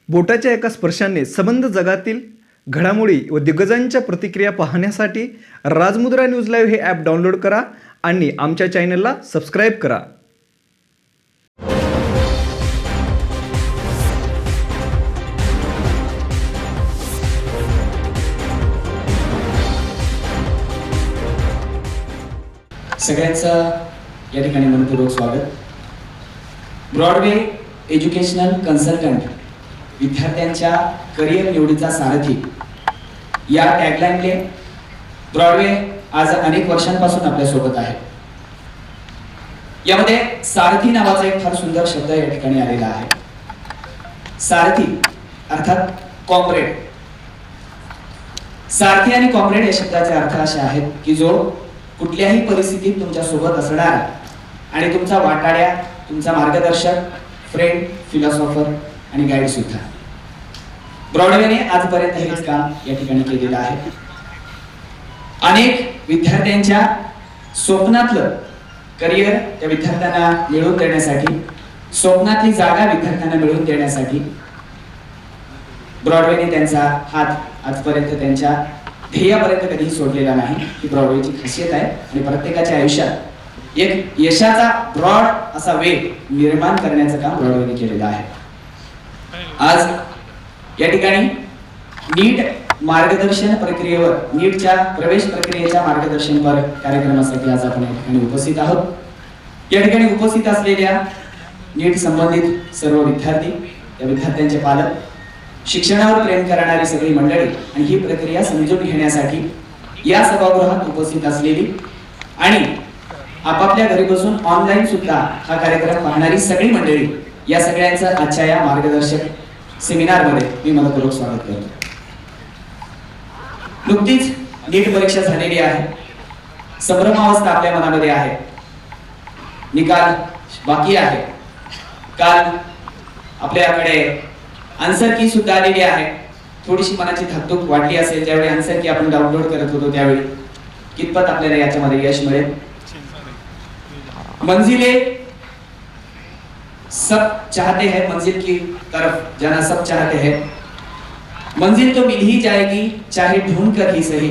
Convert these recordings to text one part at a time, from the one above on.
बोटाच्या एका स्पर्शाने संबंध जगातील घडामोडी व दिग्गजांच्या प्रतिक्रिया पाहण्यासाठी राजमुद्रा न्यूज लाईव्ह हे ॲप डाउनलोड करा आणि आमच्या चॅनलला सबस्क्राईब करा. सगळ्यांचं या ठिकाणी मनपूर्वक स्वागत. ब्रॉडवे एज्युकेशनल कन्सल्टंट विद्यार्थ्यांच्या करिअर निवडीचा सारथी या टॅगलाईनने ब्रॉडवे आज अनेक वर्षांपासून आपल्या सोबत आहे. यामध्ये सारथी नावाचा एक फार सुंदर शब्द या ठिकाणी आलेला आहे. सारथी अर्थात कॉम्रेड. सारथी आणि कॉम्रेड या शब्दाचे अर्थ असे आहेत की जो कुठल्याही परिस्थितीत तुमच्या सोबत असणार आणि तुमचा वाटाड्या, तुमचा मार्गदर्शक, फ्रेंड, फिलॉसॉफर आणि गाईड सुद्धा. ब्रॉडवेने आजपर्यंत हेच काम या ठिकाणी केलेलं आहे. अनेक विद्यार्थ्यांच्या स्वप्नातलं करिअर त्या विद्यार्थ्यांना मिळवून देण्यासाठी, स्वप्नातली जागा विद्यार्थ्यांना मिळवून देण्यासाठी ब्रॉडवेने त्यांचा हात आजपर्यंत त्यांच्या ध्येयापर्यंत कधीही सोडलेला नाही. ही ब्रॉडवेची खासियत आहे आणि प्रत्येकाच्या आयुष्यात एक यशाचा ब्रॉड असा वेग निर्माण करण्याचं काम ब्रॉडवेने केलेलं आहे. आज या ठिकाणी नीट मार्गदर्शन प्रक्रियेवर, नीटच्या प्रवेश प्रक्रियेच्या मार्गदर्शनपर कार्यक्रमासाठी आज आपण या ठिकाणी उपस्थित आहोत. या ठिकाणी उपस्थित असलेल्या नीट संबंधित सर्व विद्यार्थी, त्या विद्यार्थ्यांचे पालक, शिक्षणावर प्रेम करणारी सगळी मंडळी आणि ही प्रक्रिया समजून घेण्यासाठी या सभागृहात उपस्थित असलेली आणि आपापल्या घरी बसून ऑनलाईन सुद्धा हा कार्यक्रम पाहणारी सगळी मंडळी, या सगळ्यांचं आजच्या या मार्गदर्शक सेमिनार मध्ये मी मनपूर्वक स्वागत करतो. नुकतीच नीट परीक्षा झालेली आहे. संभ्रमावस्था आपल्या मनामध्ये आहे. निकाल बाकी आहे. काल आपल्याकडे आन्सर की सुद्धा आलेली आहे. थोडीशी मनाची धकधक वाढली असेल ज्यावेळी आन्सर की आपण डाउनलोड करत होतो त्यावेळी. कितपत आपल्याला याच्यामध्ये यश मिळेल? मंजिले सब चाहते हैं मंजिल की तरफ जाना सब चाहते हैं. मंजिल तो मिल ही जाएगी चाहे ढूंढ कर ही सही.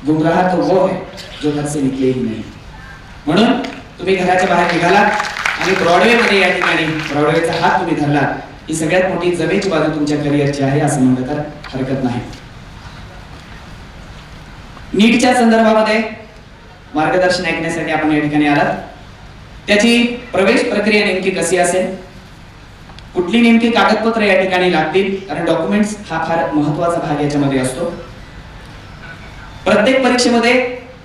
गुमराह तो वो है जो घर से निकले ही नहीं. म्हणून तुम्ही घराच्या बाहेर निघालात आणि ब्रॉडवे मध्ये या ठिकाणी ब्रॉडवेचा हात तुम्ही धरलात. ही सगळ्यात मोठी जमेची बाजू तुमच्या करिअरची आहे असं म्हणलं तर हरकत नाही. नीटच्या संदर्भामध्ये मार्गदर्शन ऐकण्यासाठी आपण या ठिकाणी आलात. त्याची प्रवेश प्रक्रिया नेमकी कशी असेल, कुठली नेमकी कागदपत्र या ठिकाणी लागतील, कारण डॉक्युमेंट्स हा फार महत्वाचा भाग याच्यामध्ये असतो. प्रत्येक परीक्षेमध्ये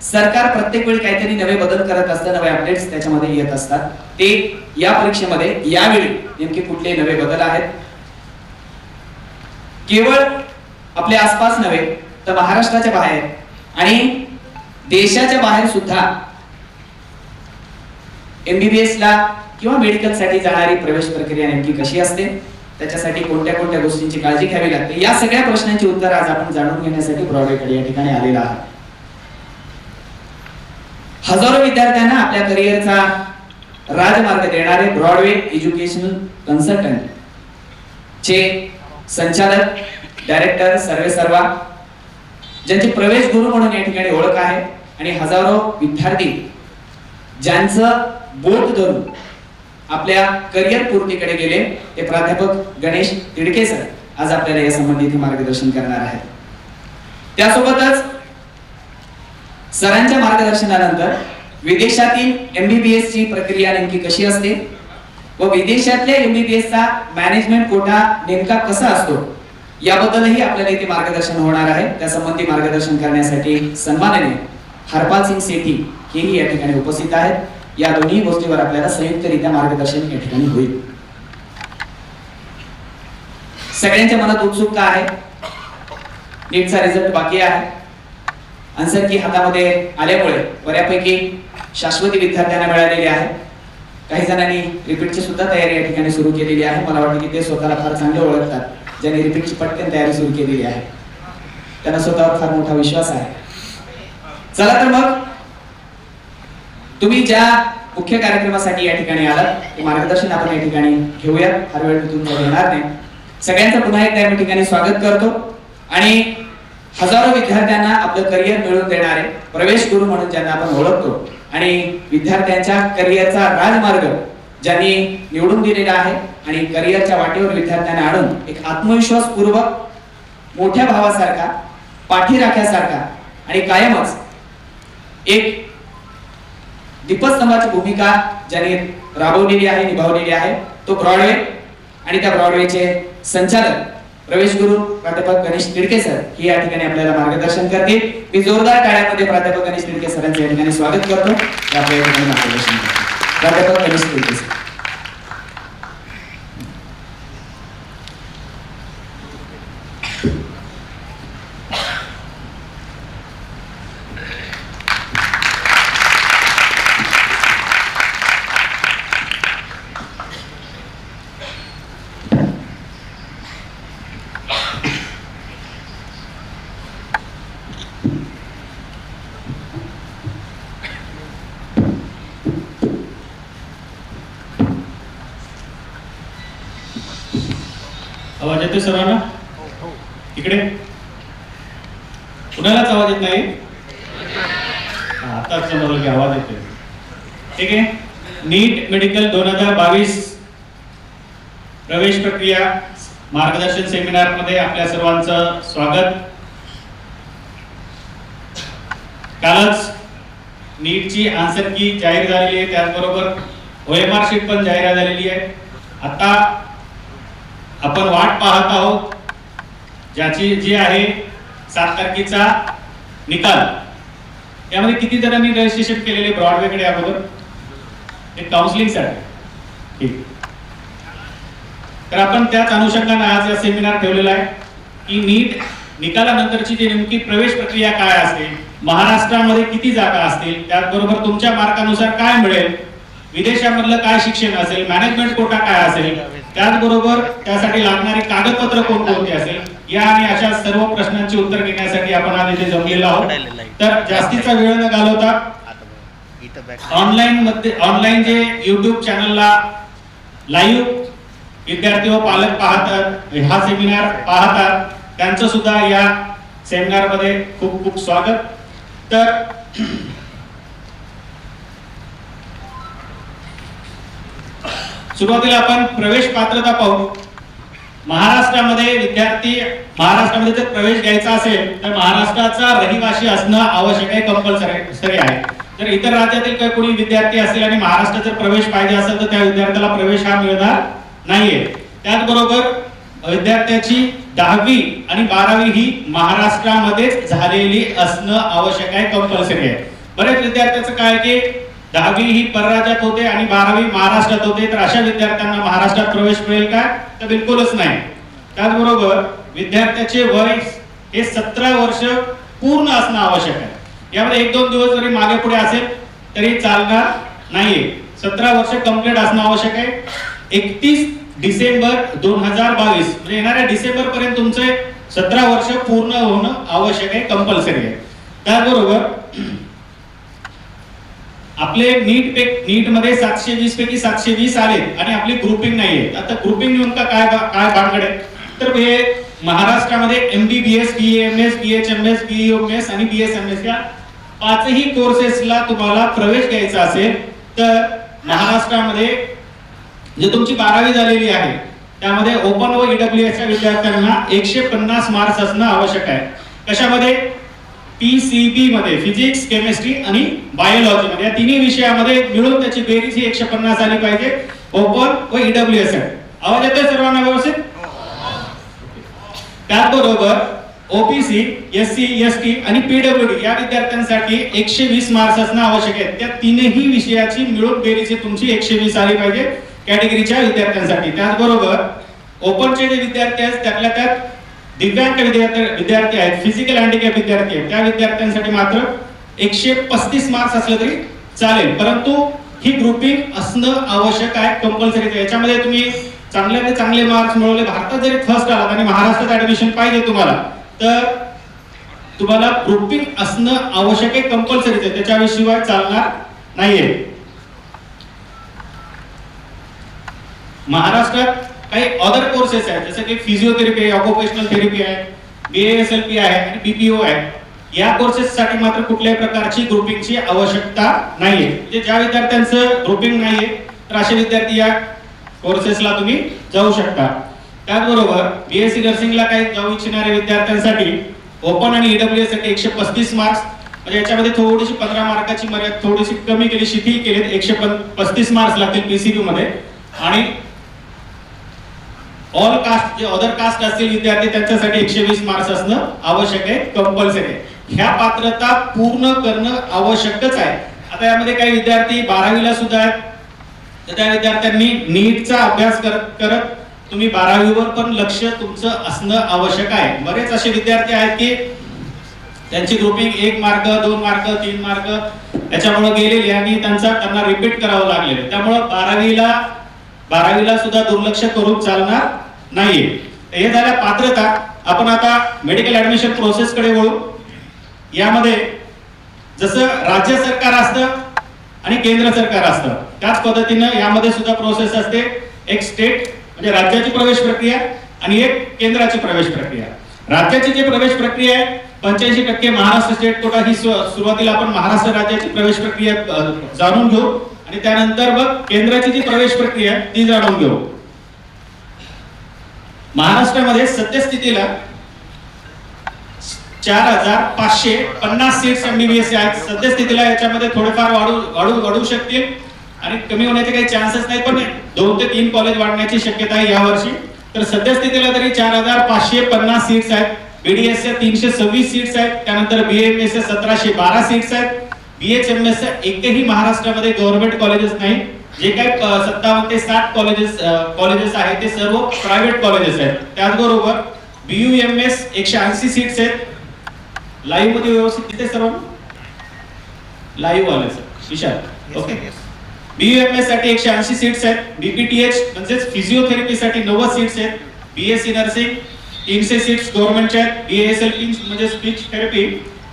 सरकार प्रत्येक वेळी काहीतरी नवे बदल करत असतं, नवे अपडेट्स त्याच्यामध्ये येत असतात. ते या परीक्षेमध्ये यावेळी नेमके कुठले नवे बदल आहेत, केवळ आपल्या आसपास नव्हे तर महाराष्ट्राच्या बाहेर आणि देशाच्या बाहेर सुद्धा MBBS ला किंवा मेडिकल साठी जाणारी प्रवेश प्रक्रिया नेमकी कशी असते, त्याच्यासाठी कोणत्या कोणत्या गोष्टींची काळजी घ्यावी लागते, या सगळ्या प्रश्नांची उत्तर आज आपण जाणून घेण्यासाठी ब्रॉडवेकडे या ठिकाणी आलेला आहात. हजारो विद्यार्थ्यांना आपल्या करिअरचा राजमार्ग देणारे ब्रॉडवे एज्युकेशनल कन्सल्टंट चे संचालक, डायरेक्टर, सर्वेसर्वा, ज्यांचे प्रवेश गुरु म्हणून या ठिकाणी ओळख आहे आणि हजारो विद्यार्थी ज्यांचं बोट धरून आपल्या करिअर पूर्तीकडे गेले, ते प्राध्यापक गणेश तिडके सर आज आपल्याला या संबंधित मार्गदर्शन करणार आहेत. त्यासोबतच सरांच्या मार्गदर्शनानंतर विदेशातील MBBS ची प्रक्रिया नेमकी कशी असते व विदेशातल्या MBBS चा मॅनेजमेंट कोटा नेमका कसा असतो याबद्दलही आपल्याला इथे मार्गदर्शन होणार आहे. त्या संबंधी मार्गदर्शन करण्यासाठी सन्माननीय हरपाल सिंग सेठी हेही या ठिकाणी उपस्थित आहेत. या दोन्ही गोष्टीवर आपल्याला संयुक्तरित्या मार्गदर्शन या ठिकाणी होईल. सगळ्यांच्या मनात उत्सुकता आहे. नीटचा रिझल्ट बाकी आहे. आन्सर की हातामध्ये आल्यामुळे बऱ्यापैकी शाश्वती विद्यार्थ्यांना मिळालेली आहे. काही जणांनी रिपीटची सुद्धा तयारी या ठिकाणी सुरू केलेली आहे. मला वाटतं की ते स्वतःला फार चांगले ओळखतात, ज्यांनी रिपीटची पटकन तयारी सुरू केलेली आहे. त्यांना स्वतःवर फार मोठा विश्वास आहे. चला तर मग तुम्ही ज्या मुख्य कार्यक्रमासाठी या ठिकाणी आलात ते मार्गदर्शन आपण या ठिकाणी घेऊया. फार वेळ तुमचा घेणार नाही. सगळ्यांचं पुन्हा एकदा या ठिकाणी स्वागत करतो आणि हजारो विद्यार्थ्यांना आपलं करिअर मिळवून देणारे प्रवेश गुरु म्हणून ज्यांना आपण ओळखतो आणि विद्यार्थ्यांच्या करिअरचा राजमार्ग ज्यांनी निवडून दिलेला आहे आणि करिअरच्या वाटेवर विद्यार्थ्यांना आणून एक आत्मविश्वासपूर्वक मोठ्या भावासारखा पाठीराख्यासारखा आणि कायमच एक दीपस्तंभाची भूमिका ज्यांनी राबवलेली आहे, निभावलेली आहे, तो ब्रॉडवे आणि त्या ब्रॉडवेचे संचालक प्रवेश गुरु प्राध्यापक गणेश तिडके सर ही या ठिकाणी आपल्याला मार्गदर्शन करतील. मी जोरदार टाळ्यांमध्ये प्राध्यापक गणेश तिडके सरांचे या ठिकाणी स्वागत करतो. आपल्या या ठिकाणी मार्गदर्शन करतो प्राध्यापक गणेश तिडके सर. आवाज येतोय सर्वांना? इकडे कुणालाच आवाज येत नाही? आताच समजलं की आवाज येतोय. ठीक आहे. नीट मेडिकल 2022 प्रवेश प्रक्रिया मार्गदर्शन सेमिनार मध्ये आपल्या सर्वांचं स्वागत. कालच नीटची आन्सर की जाहीर झालेली आहे, त्याचबरोबर OMR शीट पण जाहीर झालेली आहे. आता आपण वाट पाहत आहोत ज्याची जी आहे 7 तारखेचा निकाल. यामध्ये किती जणांनी रजिस्ट्रेशन केलेले ब्रॉडवेकडे अगोदर एक काउन्सिलिंग साठी? ठीक. तर आपण त्याच अनुषंगाने आज या सेमिनार ठेवलेला आहे की नीट निकालानंतरची जी नेमकी प्रवेश प्रक्रिया काय असते, महाराष्ट्रामध्ये किती जागा असतील, त्याचबरोबर तुमच्या मार्कानुसार काय मिळेल, विदेशामधलं काय शिक्षण असेल, मॅनेजमेंट कोटा काय असेल, त्याचबरोबर त्यासाठी लागणारी कागदपत्र कोणकोणती असेल, या आणि अशा सर्व प्रश्नांची उत्तर घेण्यासाठी आपण आज इथे जमलेलो आहोत. तर जास्तीचा वेळ न घालवता ऑनलाईन जे YouTube चॅनलला लाईव्ह विद्यार्थी व पालक पाहतात, हा सेमिनार पाहतात, त्यांचं सुद्धा या सेमिनार मध्ये खूप खूप स्वागत. तर सुरुवातीला आपण प्रवेश पात्रता पाहू. महाराष्ट्रामध्ये जर प्रवेश घ्यायचा असेल तर महाराष्ट्राचा रहिवासी असणं आवश्यक आहे, कंपल्सरी आहे. जर इतर राज्यातील काही कोणी विद्यार्थी असेल आणि महाराष्ट्रात जर प्रवेश पाहिजे असेल तर त्या विद्यार्थ्याला प्रवेश हा मिळणार नाहीये. त्याचबरोबर विद्यार्थ्याची 10वी आणि 12वी ही महाराष्ट्रामध्येच झालेली असणं आवश्यक आहे, कंपल्सरी आहे. बरेच विद्यार्थ्याचं काय की 10वी ही परराज्यात होते आणि 12वी महाराष्ट्रात होते, तर अशा विद्यार्थ्यांना महाराष्ट्रात प्रवेश मिळेल का? तर बिलकुलच नाही. त्याचबरोबर विद्यार्थ्याचे वय हे 17 वर्ष पूर्ण असणं आवश्यक आहे. यामध्ये 1-2 दिवस जरी मागे पुढे असेल तरी चालणार नाहीये. 17 वर्ष कंप्लीट असणं आवश्यक आहे. 31 डिसेंबर 2022 म्हणजे येणाऱ्या डिसेंबर पर्यंत तुमचे 17 वर्ष पूर्ण होणं आवश्यक आहे, कंपल्सरी आहे. त्याचबरोबर आपले नीट मध्ये 720 पैकी 720 आले आणि आपली ग्रुपिंग नाहीये. आता ग्रुपिंग नेमका काय भानगड आहे? तर हे महाराष्ट्रामध्ये MBBS, BAMS, BHMS, BEMS आणि BSMS या 5ही कोर्सेसला तुम्हाला प्रवेश घ्यायचा असेल तर महाराष्ट्रामध्ये जे तुमची 12वी झालेली आहे त्यामध्ये ओपन व EWS च्या विद्यार्थ्यांना 150 मार्क्स असणं आवश्यक आहे. कशामध्ये? PCB मध्ये, फिजिक्स, केमिस्ट्री आणि बायोलॉजी मध्ये, या तिन्ही विषयामध्ये मिळून त्याची बेरीज ही 150 आली पाहिजे, ओपन व EWS. आवाज येतोय सर्वांना व्यवस्थित? त्याचबरोबर OBC, SC, ST आणि PWD या विद्यार्थ्यांसाठी 120 मार्क्स असणं आवश्यक आहे. त्या तीनही विषयाची मिळून बेरीज तुमची 120 आली पाहिजे कॅटेगरीच्या विद्यार्थ्यांसाठी. त्याचबरोबर ओपनचे जे विद्यार्थी आहेत त्यातल्या त्यात दिव्यांग विद्यार्थी आहेत, फिजिकल हँडिकॅप विद्यार्थी आहेत, त्या विद्यार्थ्यांसाठी मात्र 135 मार्क्स असले तरी चालेल, परंतु ही ग्रुपिंग असणं आवश्यक आहे, कंपल्सरी आहे. याच्यामध्ये तुम्ही चांगल्याने चांगले मार्क्स मिळवले, भारतात जरी फर्स्ट आलात आणि महाराष्ट्रात ऍडमिशन पाहिजे तुम्हाला, तर तुम्हाला ग्रुपिंग असणं आवश्यक आहे, कंपल्सरी आहे, त्याच्याशिवाय चालणार नाहीये. महाराष्ट्रात काही अदर कोर्सेस आहेत जसं की फिजिओथेरपी आहे, ऑक्युपेशनल थेरपी आहे, BASLP आहे आणि BPO आहे. या कोर्सेससाठी मात्र कुठल्याही प्रकारची ग्रुपिंगची आवश्यकता नाहीये. म्हणजे ज्या विद्यार्थ्यांचं ग्रुपिंग नाहीये तर असे विद्यार्थी या कोर्सेसला तुम्ही जाऊ शकता. त्याचबरोबर BSc नर्सिंगला काही जाऊ इच्छिणाऱ्या विद्यार्थ्यांसाठी ओपन आणि EWS साठी 135 मार्क्स, म्हणजे याच्यामध्ये थोडीशी 15 मार्काची मर्यादा थोडीशी कमी केली, शिथिल केली. 135 मार्क्स लागतील PCB मध्ये. आणि ऑल कास्ट जे अदर कास्ट असतील विद्यार्थी त्यांच्यासाठी 120 मार्क्स असणं आवश्यक आहे, कंपल्सरी आहे. ह्या पात्रता पूर्ण करणं आवश्यकच आहे. आता यामध्ये काही विद्यार्थी 12वीला सुद्धा आहेत, तर त्या विद्यार्थ्यांनी नीटचा अभ्यास करत तुम्ही 12वीवर पण लक्ष तुमचं असणं आवश्यक आहे. बरेच असे विद्यार्थी आहेत की त्यांची ग्रुपिंग 1 मार्क 2 मार्क 3 मार्क याच्यामुळे गेलेली आणि त्यांना रिपीट करावं लागलेलं. त्यामुळं 12वीला सुद्धा दुर्लक्ष करून चालणार नाहीये. हे झाल्या पात्रता. आपण आता मेडिकल ऍडमिशन प्रोसेस कडे वळू. यामध्ये जसं राज्य सरकार असतं आणि केंद्र सरकार असतं त्याच पद्धतीनं यामध्ये सुद्धा प्रोसेस असते. एक स्टेट म्हणजे राज्याची प्रवेश प्रक्रिया आणि एक केंद्राची प्रवेश प्रक्रिया. राज्याची जी प्रवेश प्रक्रिया आहे 85% महाराष्ट्र स्टेट कोटा ही सुरुवातीला आपण महाराष्ट्र राज्याची प्रवेश प्रक्रिया जाणून घेऊ आणि त्यानंतर मग केंद्राची जी प्रवेश प्रक्रिया आहे ती जाणून घेऊ. महाराष्ट्रामध्ये सद्यस्थितीला 4550 सीट्स MBBS आहेत. सद्यस्थितीला याच्यामध्ये थोडेफार वाढू शकतील आणि कमी होण्याचे काही चान्सेस नाही, पण 2 ते 3 कॉलेज वाढण्याची शक्यता आहे यावर्षी. तर सद्यस्थितीला तरी 4550 सीट्स आहेत. BDS च्या 326 सीट्स आहेत. त्यानंतर BAMS च्या 1712 सीट्स आहेत. BHMS च्या एकही महाराष्ट्रामध्ये गव्हर्नमेंट कॉलेजेस नाही. जे काही 57 ते 60 कॉलेजेस आहेत ते सर्व प्रायव्हेट कॉलेजेस आहेत. त्याचबरोबर BUMS 180 सीट्स आहेत. लाईव्ह मध्ये व्यवस्थित दिसते सर्व लाईव्ह वाले विशाल ओके. BUMS साठी 180 सीट्स आहेत. BPTH म्हणजे फिजिओथेरपी साठी 90 सीट्स आहेत. BSc नर्सिंग 300 सीट्स गव्हर्नमेंटच्या आहेत. BASLP म्हणजे स्पीच थेरपी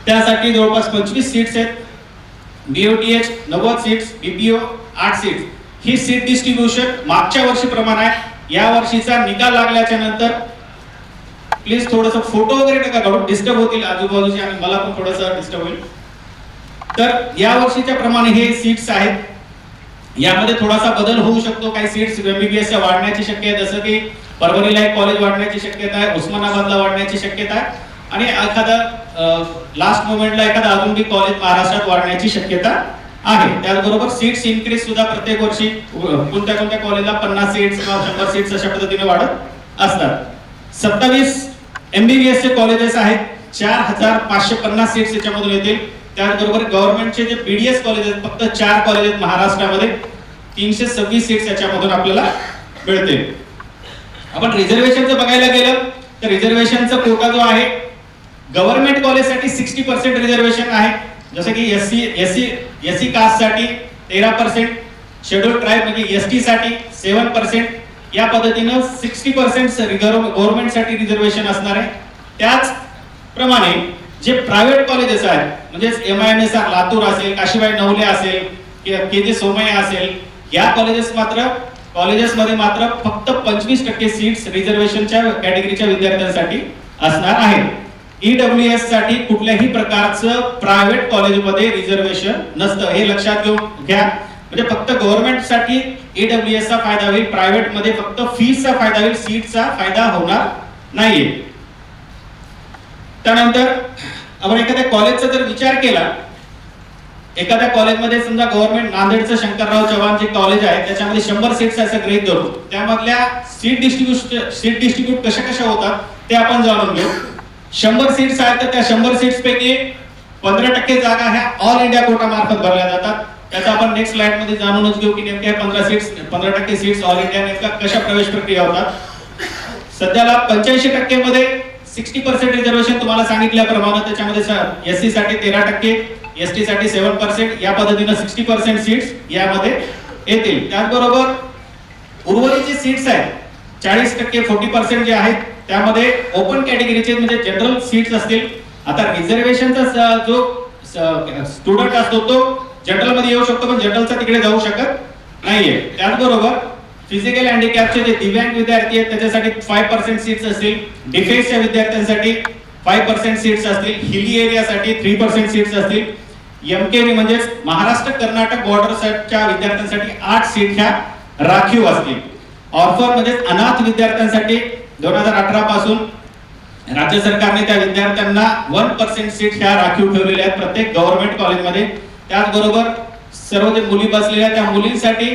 त्यासाठी जवळपास 25 सीट्स आहेत. BOTH 90 seats. BPO 8 seats. ही सीट डिस्ट्रीब्युशन मागच्या वर्षीप्रमाणे आहे. या वर्षीचा निकाल लागल्याच्या नंतर प्लीज थोडंसं फोटो वगैरे नका काढू, डिस्टर्ब होतील आजूबाजूचे आणि मला पण थोडंसं डिस्टर्ब होईल. तर या वर्षीच्या प्रमाणे हे सीट्स आहेत. यामध्ये थोडासा बदल होऊ शकतो. काही सीट्स MBBS च्या वाढण्याची शक्यता आहे, जसं की परभणीला एक कॉलेज वाढण्याची शक्यता आहे, उस्मानाबादला वाढण्याची शक्यता आहे आणि एखादा लास्ट मोमेंटला एखादा अजून बी कॉलेज महाराष्ट्रात वाढण्याची शक्यता आहे. त्याचबरोबर सीट्स इन्क्रीज सुद्धा प्रत्येक वर्षी कोणत्या कॉलेजला 50 सीट्स किंवा 100 सीट्स अशा पद्धतीने वाढत असतात. 27 MBBS चे कॉलेजेस आहेत. 4550 सीट्स याच्यामधून येतील. त्याचबरोबर गव्हर्नमेंटचे जे BDS कॉलेज आहेत फक्त 4 कॉलेज आहेत महाराष्ट्रामध्ये. 326 सीट्स याच्यामधून आपल्याला मिळतील. आपण रिझर्वेशनचं बघायला गेलं तर रिझर्वेशनचा कोटा जो आहे गव्हर्नमेंट कॉलेजसाठी 60% रिझर्वेशन आहे. जसं की SC कास्ट साठी 13%, शेड्यूल ट्राईब म्हणजे ST साठी 7%. या पद्धतीनं 60% गव्हर्नमेंट साठी रिझर्वेशन असणार आहे. त्याचप्रमाणे जे प्रायव्हेट कॉलेजेस आहेत म्हणजे MIMS लातूर असेल, काशीबाई नवले असेल, KJ सोमय्या असेल, या कॉलेजेसमध्ये मात्र फक्त 25% सीट्स रिझर्वेशनच्या कॅटेगरीच्या विद्यार्थ्यांसाठी असणार आहेत. EWS साठी कुठल्याही प्रकारचं प्रायव्हेट कॉलेजमध्ये रिझर्वेशन नसतं, हे लक्षात घेऊन घ्या. म्हणजे फक्त गव्हर्नमेंट साठी EWS चा फायदा होईल, प्रायव्हेट मध्ये फक्त फीसचा फायदा होईल, सीटचा फायदा होणार नाहीये. त्यानंतर आपण एखाद्या कॉलेजचा जर विचार केला, एखाद्या कॉलेजमध्ये समजा गव्हर्नमेंट नांदेडचं शंकरराव चव्हाण जे कॉलेज आहे त्याच्यामध्ये 100 सीट्स असं गृहीत धरू. त्यामधल्या सीट डिस्ट्रीब्यूट कशा होतात ते आपण जाणून घेऊ. 100 सीट्स आहेत तर त्या 100 सीट्स पैकी 15% जागा ह्या ऑल इंडिया कोटा मार्फत भरल्या जातात. त्याचा आपण नेक्स्ट स्लाइड मध्ये जाणूनच घेऊ की नेमक्या 15% सीट्स ऑल इंडिया नेमका कशा प्रवेश प्रक्रिया होतात. सध्याला 85% मध्ये 60% रिझर्वेशन तुम्हाला सांगितल्याप्रमाणे त्याच्यामध्ये SC साठी 13%, ST साठी 7%, या पद्धतीने 60% सीट्स यामध्ये येतील. त्याचबरोबर उर्वरित जे सीट्स आहेत 40% 40% जे आहेत त्यामध्ये ओपन कॅटेगरीचे म्हणजे जनरल सीट्स असतील. आता रिझर्वेशनचा जो स्टुडंट असतो तो जनरल मध्ये येऊ शकतो पण जनरलचा तिकडे जाऊ शकत नाहीये. त्याचबरोबर फिजिकल हँडिकॅपचे जे दिव्यांग विद्यार्थी आहेत त्याच्यासाठी 5% सीट्स असतील, डिफेन्सच्या विद्यार्थ्यांसाठी 5% सीट्स असतील, हिली एरियासाठी 3% सीट्स असतील, एमकेबी म्हणजेच महाराष्ट्र कर्नाटक बॉर्डरच्या विद्यार्थ्यांसाठी 8 सीट ह्या राखीव असतील. ऑर्फन म्हणजेच अनाथ विद्यार्थ्यांसाठी 2018 पासून राज्य सरकारने त्या विद्यार्थ्यांना 1% सीट ह्या राखीव ठेवलेल्या आहेत प्रत्येक गव्हर्नमेंट कॉलेजमध्ये. त्याचबरोबर सर्व जे मुली बसलेल्या त्या मुलींसाठी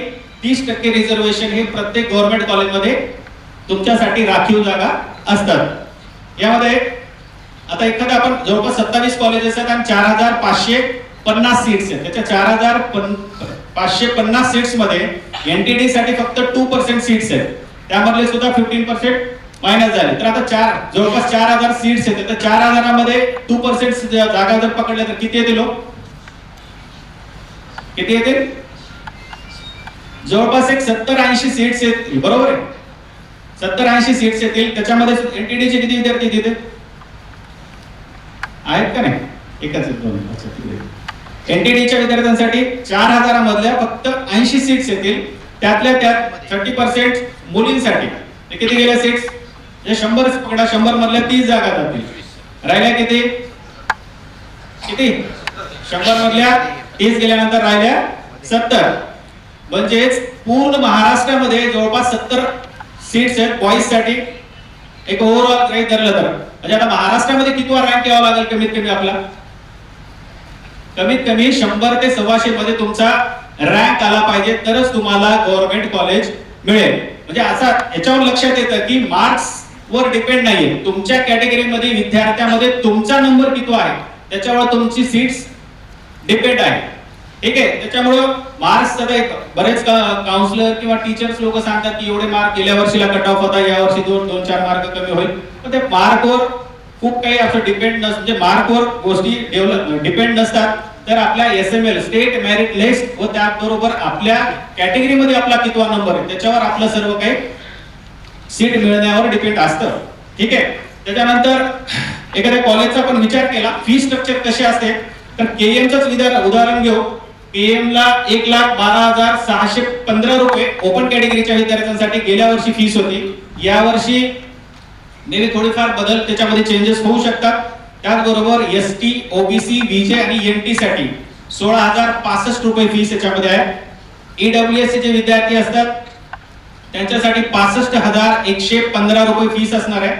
30% रिझर्वेशन हे प्रत्येक गव्हर्नमेंट कॉलेजमध्ये तुमच्यासाठी राखीव जागा असतात. यामध्ये आता एखादा आपण जवळपास 27 कॉलेजेस आहेत आणि 4550 सीट्स आहेत. त्याच्या 4550 सीट्स मध्ये एनटीडी साठी फक्त 2% सीट्स आहेत, त्यामधले सुद्धा 15% मायनस झाले. तर आता जवळपास 4000 सीट्स आहेत. तर 4000 मध्ये 2% जागा जर पकडल्या तर किती येतील? किती येतील? जवळपास एक 70-80 सीट्स येतील, बरोबर आहे. 70-80 सीट्स येतील. त्याच्यामध्ये एनटीडी चे किती विद्यार्थी तिथे आहेत का नाही? एकच दोन. एनटीडीच्या विद्यार्थ्यांसाठी 4000 मधल्या फक्त 80 सीट्स येतील. त्यातल्या त्यात 30% मुलींसाठी. ते किती गेल्या सीट्स? म्हणजे 100 पकडा, 100 मधल्या 30 जागा जातील. राहिल्या किती? किती? 100 मधल्या 30 गेल्यानंतर राहिल्या 70. म्हणजेच पूर्ण महाराष्ट्रामध्ये जवळपास 70 सीट्स आहेत बॉईज साठी. एक ओव्हरऑल काही धरलं तर म्हणजे आता महाराष्ट्रामध्ये कितवा रँक यावा लागेल कमीत कमी आपला? कमीत कमी 100 ते 125 मध्ये तुमचा रँक आला पाहिजे तरच तुम्हाला गव्हर्नमेंट कॉलेज मिळेल. म्हणजे असा याच्यावर लक्षात येतं की मार्क्स वर डिपेंड नाहीये. तुमच्या कॅटेगरीमध्ये विद्यार्थ्यांमध्ये तुमचा नंबर किती आहे त्याच्यावर तुमची सीट्स डिपेंड आहे. ठीक आहे. त्याच्यामुळं मार्क्स बरेच काउन्सिलर किंवा टीचर्स लोक सांगतात की एवढे मार्क गेल्या वर्षीला कट ऑफ होता, या वर्षी 2-4 मार्क कमी होईल. पण ते मार्कवर खूप काही असं डिपेंड म्हणजे मार्कवर गोष्टी डिपेंड नसतात. तर आपल्या एसएमएल स्टेट मेरिट लिस्ट व त्याबरोबर आपल्या कॅटेगरीमध्ये आपला कितवा नंबर आहे त्याच्यावर आपलं सर्व काही सीट मिळण्यावर डिपेंड असतं. ठीक आहे. त्याच्यानंतर एखाद्या कॉलेजचा पण विचार केला, फी स्ट्रक्चर कसे असते तर केएमचंच उदाहरण घेऊ. केएम ला 1,12,615 रुपये ओपन कॅटेगरीच्या विद्यार्थ्यांसाठी गेल्या वर्षी फीस होती. या वर्षी नेहमी थोडीफार बदल त्याच्यामध्ये चेंजेस होऊ शकतात. त्याचबरोबर एसटी, ओबीसी, बीजे आणि एनटी साठी 16,065 रुपये फीस याच्यामध्ये आहे. ईडब्ल्यूएस चे विद्यार्थी असतात त्यांच्यासाठी 65,115 रुपये फीस असणार आहे.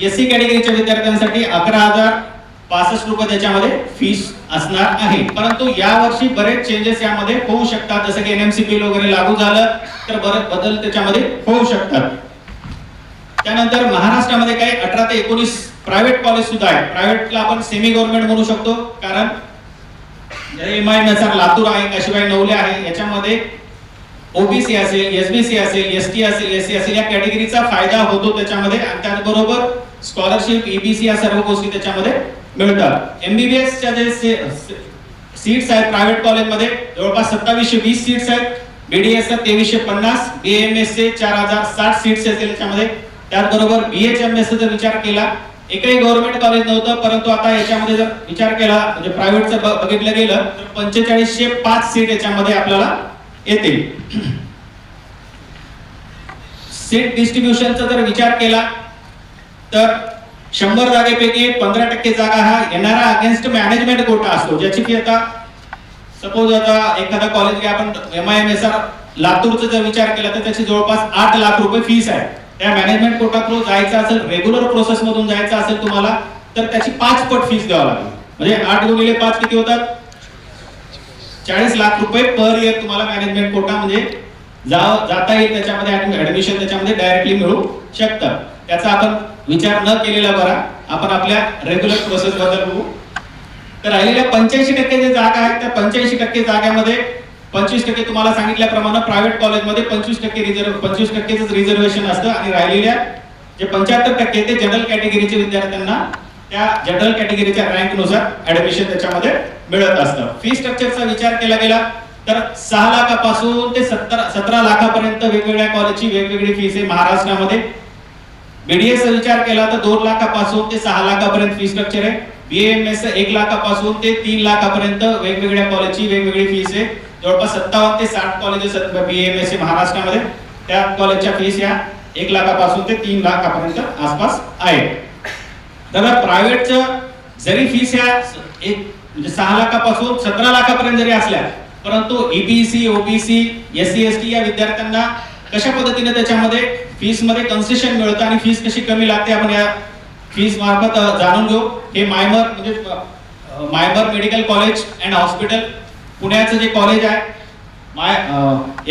एससी कॅटेगरीच्या विद्यार्थ्यांसाठी 11,065 रुपये त्याच्यामध्ये फीस असणार आहे. परंतु यावर्षी बरेच चेंजेस यामध्ये होऊ शकतात. जसं की एनएमसीपी वगैरे लागू झालं तर बरेच बदल त्याच्यामध्ये होऊ शकतात. त्यानंतर महाराष्ट्रामध्ये काही 18 ते 19 प्रायव्हेट कॉलेज सुद्धा आहेत. प्रायव्हेटला आपण सेमी गव्हर्नमेंट म्हणू शकतो कारण एमआयएमएसआर लातूर आहे, काशीबाई नवले आहे. याच्यामध्ये ओबीसी असेल, एसबीसी असेल, एसटी असेल, एससी असेल या कॅटेगरीचा फायदा होतो त्याच्यामध्ये. आणि त्याचबरोबर स्कॉलरशिप, ईबीसी या सर्व गोष्टी त्याच्यामध्ये मिळतात. एमबीबीएसच्या जे सीट्स आहेत प्रायव्हेट कॉलेजमध्ये जवळपास 2720 सीट्स आहेत. बीडीएस 2350, बीएमएस चे 4060 सीट्स असतील त्याच्यामध्ये. त्याचबरोबर बीएचएमएस जर विचार केला एकही गव्हर्नमेंट कॉलेज नव्हतं, परंतु आता याच्यामध्ये जर विचार केला म्हणजे प्रायव्हेटचं बघितलं गेलं तर 4505 सीट याच्यामध्ये आपल्याला येतील. सीट डिस्ट्रीब्युशनचा जर विचार केला तर 100 जागेपैकी 15% जागा हा येणारा अगेन्स्ट मॅनेजमेंट कोटा असतो, ज्याची की आता सपोज आता एखादा कॉलेज घ्या आपण एमआयएमएसआर लातूरचा जर विचार केला तर त्याची जवळपास 8 लाख रुपये फीस आहे. त्या मॅनेजमेंट कोटा थ्रू जायचं असेल, रेग्युलर प्रोसेस मधून जायचं असेल तुम्हाला तर त्याची 5 पट फीस द्यावी लागेल. म्हणजे 8 गुणिले 5 किती होतात? 40 लाख रुपये पर इयर तुम्हाला मॅनेजमेंट कोटा म्हणजे जाता येईल त्याच्यामध्ये, ऍडमिशन त्याच्यामध्ये डायरेक्टली मिळू शकतं. त्याचा आपण विचार न केलेला बरा. आपण आपल्या रेग्युलर प्रोसेस बद्दल बघू. तर राहिलेल्या 85% जे जागा आहेत त्या 85% जागांमध्ये 25% तुम्हाला सांगितल्याप्रमाणे प्रायव्हेट कॉलेजमध्ये 25% रिझर्वेशन असतं आणि राहिलेल्या जे 75% ते जनरल कॅटेगरीच्या विद्यार्थ्यांना त्या जनरल कॅटेगरीच्या रँक नुसार ऍडमिशन त्याच्यामध्ये मिळत असतं. फी स्ट्रक्चरचा विचार केला गेला तर 6 लाखापासून ते 17 लाखापर्यंत वेगवेगळ्या कॉलेजची वेगवेगळी फीस आहे महाराष्ट्रामध्ये. बीडीएस विचार केला तर 2 लाखापासून ते 6 लाखापर्यंत फी स्ट्रक्चर आहे. बीएमएस 1 लाखापासून ते 3 लाखापर्यंत वेगवेगळ्या कॉलेजची वेगवेगळी फीस आहे. जवळपास 57 ते 60 कॉलेजेस बीएमएस महाराष्ट्रामध्ये. त्या कॉलेजच्या फीस या 1 लाखापासून ते 3 लाखापर्यंत आसपास आहे. तर प्रायव्हेटचं जरी फीस या म्हणजे 6 लाखापासून 17 लाखापर्यंत जरी असल्या, परंतु ईबीसी, ओबीसी, एससी, एसटी या विद्यार्थ्यांना कशा पद्धतीने त्याच्यामध्ये फीस मध्ये कन्सेशन मिळतं आणि फीस कशी कमी लागते आपण या फीस मार्फत जाणून घेऊ. हे मायमर म्हणजे MIMER medical college and hospital पुण्याचं जे कॉलेज आहे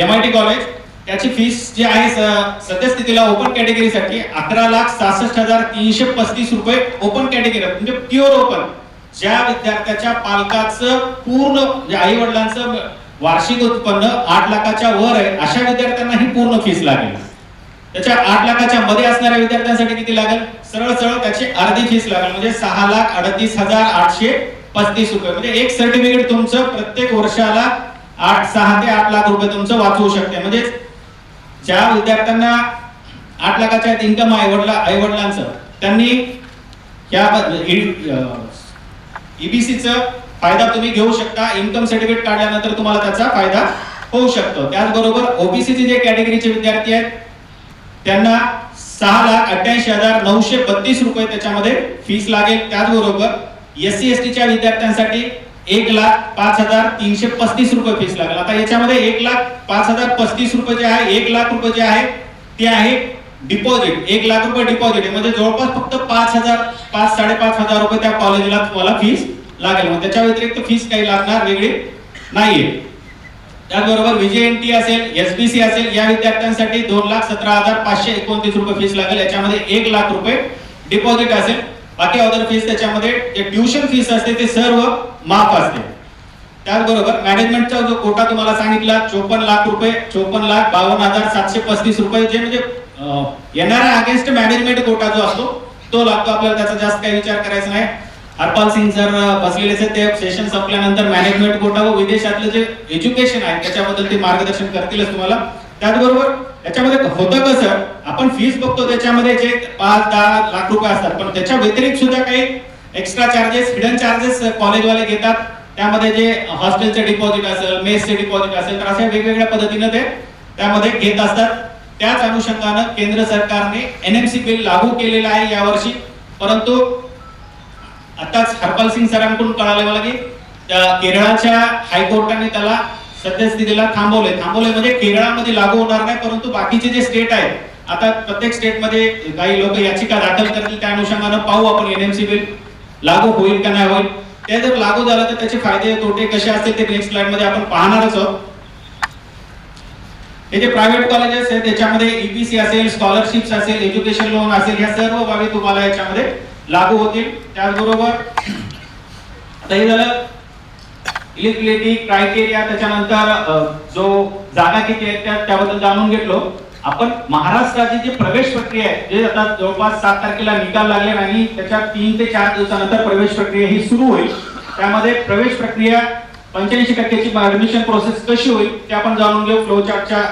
MIT कॉलेज, त्याची फीस जी आहे सद्यस्थितीला ओपन कॅटेगरीसाठी 11,66,335 रुपये ओपन कॅटेगरी, म्हणजे प्युअर ओपन. ज्या विद्यार्थ्याच्या पालकाचं पूर्ण म्हणजे आई वडिलांचं वार्षिक उत्पन्न 8 लाखाच्या वर आहे, अशा विद्यार्थ्यांना ही पूर्ण फीस लागेल. त्याच्या 8 लाखाच्या मध्ये असणाऱ्या विद्यार्थ्यांसाठी किती लागेल? सरळ सरळ त्याची अर्धी फीस लागेल, म्हणजे 6,38,835 रुपये. म्हणजे एक सर्टिफिकेट तुमचं प्रत्येक वर्षाला 6 ते 8 लाख रुपये तुमचं वाचवू शकते. म्हणजे ज्या विद्यार्थ्यांना 8 लाखाच्या इन्कम आई वडिलांचं, त्यांनी या ईबीसीचा फायदा तुम्ही घेऊ शकता. इन्कम सर्टिफिकेट काढल्यानंतर तुम्हाला त्याचा फायदा होऊ शकतो. त्याचबरोबर ओबीसीचे जे कॅटेगरीचे विद्यार्थी आहेत त्यांना 6,88,932 रुपये त्याच्यामध्ये फीस लागेल. त्याचबरोबर एससी एसटीच्या विद्यार्थ्यांसाठी 1,05,335 रुपये फीस लागेल. आता याच्यामध्ये 1,05,035 रुपये जे आहे, 1 लाख रुपये जे आहे ते आहे डिपॉझिट. 1 लाख रुपये डिपॉझिट आहे, म्हणजे जवळपास फक्त 5,000-5,500 रुपये त्या कॉलेजला तुम्हाला फीस लागेल. मग त्याच्या व्यतिरिक्त फीस काही लागणार वेगळी नाहीये. त्याचबरोबर विजेएनटी असेल, एसबीसी असेल, या विद्यार्थ्यांसाठी 2,17,529 रुपये फीस लागेल. याच्यामध्ये 1 लाख रुपये डिपॉझिट असेल. बाकी अदर फीस त्याच्यामध्ये जे ट्युशन फीस असते ते सर्व माफ असते. त्याचबरोबर मॅनेजमेंटचा जो कोटा तुम्हाला सांगितला 54 लाख रुपये, 54,52,735 रुपये, जे म्हणजे येणाऱ्या अगेन्स्ट मॅनेजमेंट कोटा जो असतो तो लागतो आपल्याला. त्याचा जास्त काही विचार करायचा नाही. हरपाल सिंग सर बसलेले आहेत, ते सेशन संपल्यानंतर मॅनेजमेंट कोटा व विदेशातलं जे एज्युकेशन आहे त्याच्याबद्दल ते मार्गदर्शन करतीलच तुम्हाला. त्याचबरोबर याच्यामध्ये होतं कसं, आपण फीस बघतो त्याच्यामध्ये जे 5-10 लाख रुपये असतात, पण त्याच्या व्यतिरिक्त सुद्धा काही एक्स्ट्रा चार्जेस, हिडन चार्जेस कॉलेजवाले घेतात. त्यामध्ये जे हॉस्टेलचे डिपॉझिट असेल, मेसचे डिपॉझिट असेल, तर अशा वेगवेगळ्या पद्धतीने ते त्यामध्ये घेत असतात. त्याच अनुषंगाने केंद्र सरकारने एनएमसी बिल लागू केलेलं आहे यावर्षी. परंतु आताच हरपाल सिंग सरांकडून कळाले मला की केरळाच्या हायकोर्टाने त्याला सद्यस्थितीला थांबवले म्हणजे केरळामध्ये लागू होणार नाही, परंतु बाकीचे जे स्टेट आहेत, आता प्रत्येक स्टेटमध्ये काही लोक याचिका दाखल करतील. त्या अनुषंगाने पाहू आपण एनएमसी बिल लागू होईल का नाही होईल. ते जर लागू झालं तर त्याचे फायदे तोटे कसे असतील ते नेक्स्ट स्लाइड मध्ये आपण पाहणारच आहोत. हे जे प्रायव्हेट कॉलेजेस आहेत त्याच्यामध्ये ईबीसी असेल, स्कॉलरशिप्स असेल, एज्युकेशन लोन असेल, ह्या सर्व बाबी तुम्हाला याच्यामध्ये लागू होतील. त्याचबरोबर आता हे झालं इलिजिबिलिटी क्रायटेरिया. त्याच्यानंतर जो जागा किती आहेत त्याबद्दल जाणून घेतलो आपण. महाराष्ट्राची जी प्रवेश प्रक्रिया आहे, जे आता जवळपास 7 तारखेला निकाल लागले आणि त्याच्या 3 ते 4 दिवसानंतर प्रवेश प्रक्रिया ही सुरू होईल. त्यामध्ये प्रवेश प्रक्रिया 85% ऍडमिशन प्रोसेस कशी होईल ते आपण जाणून घेऊ. फ्लो चार्टच्या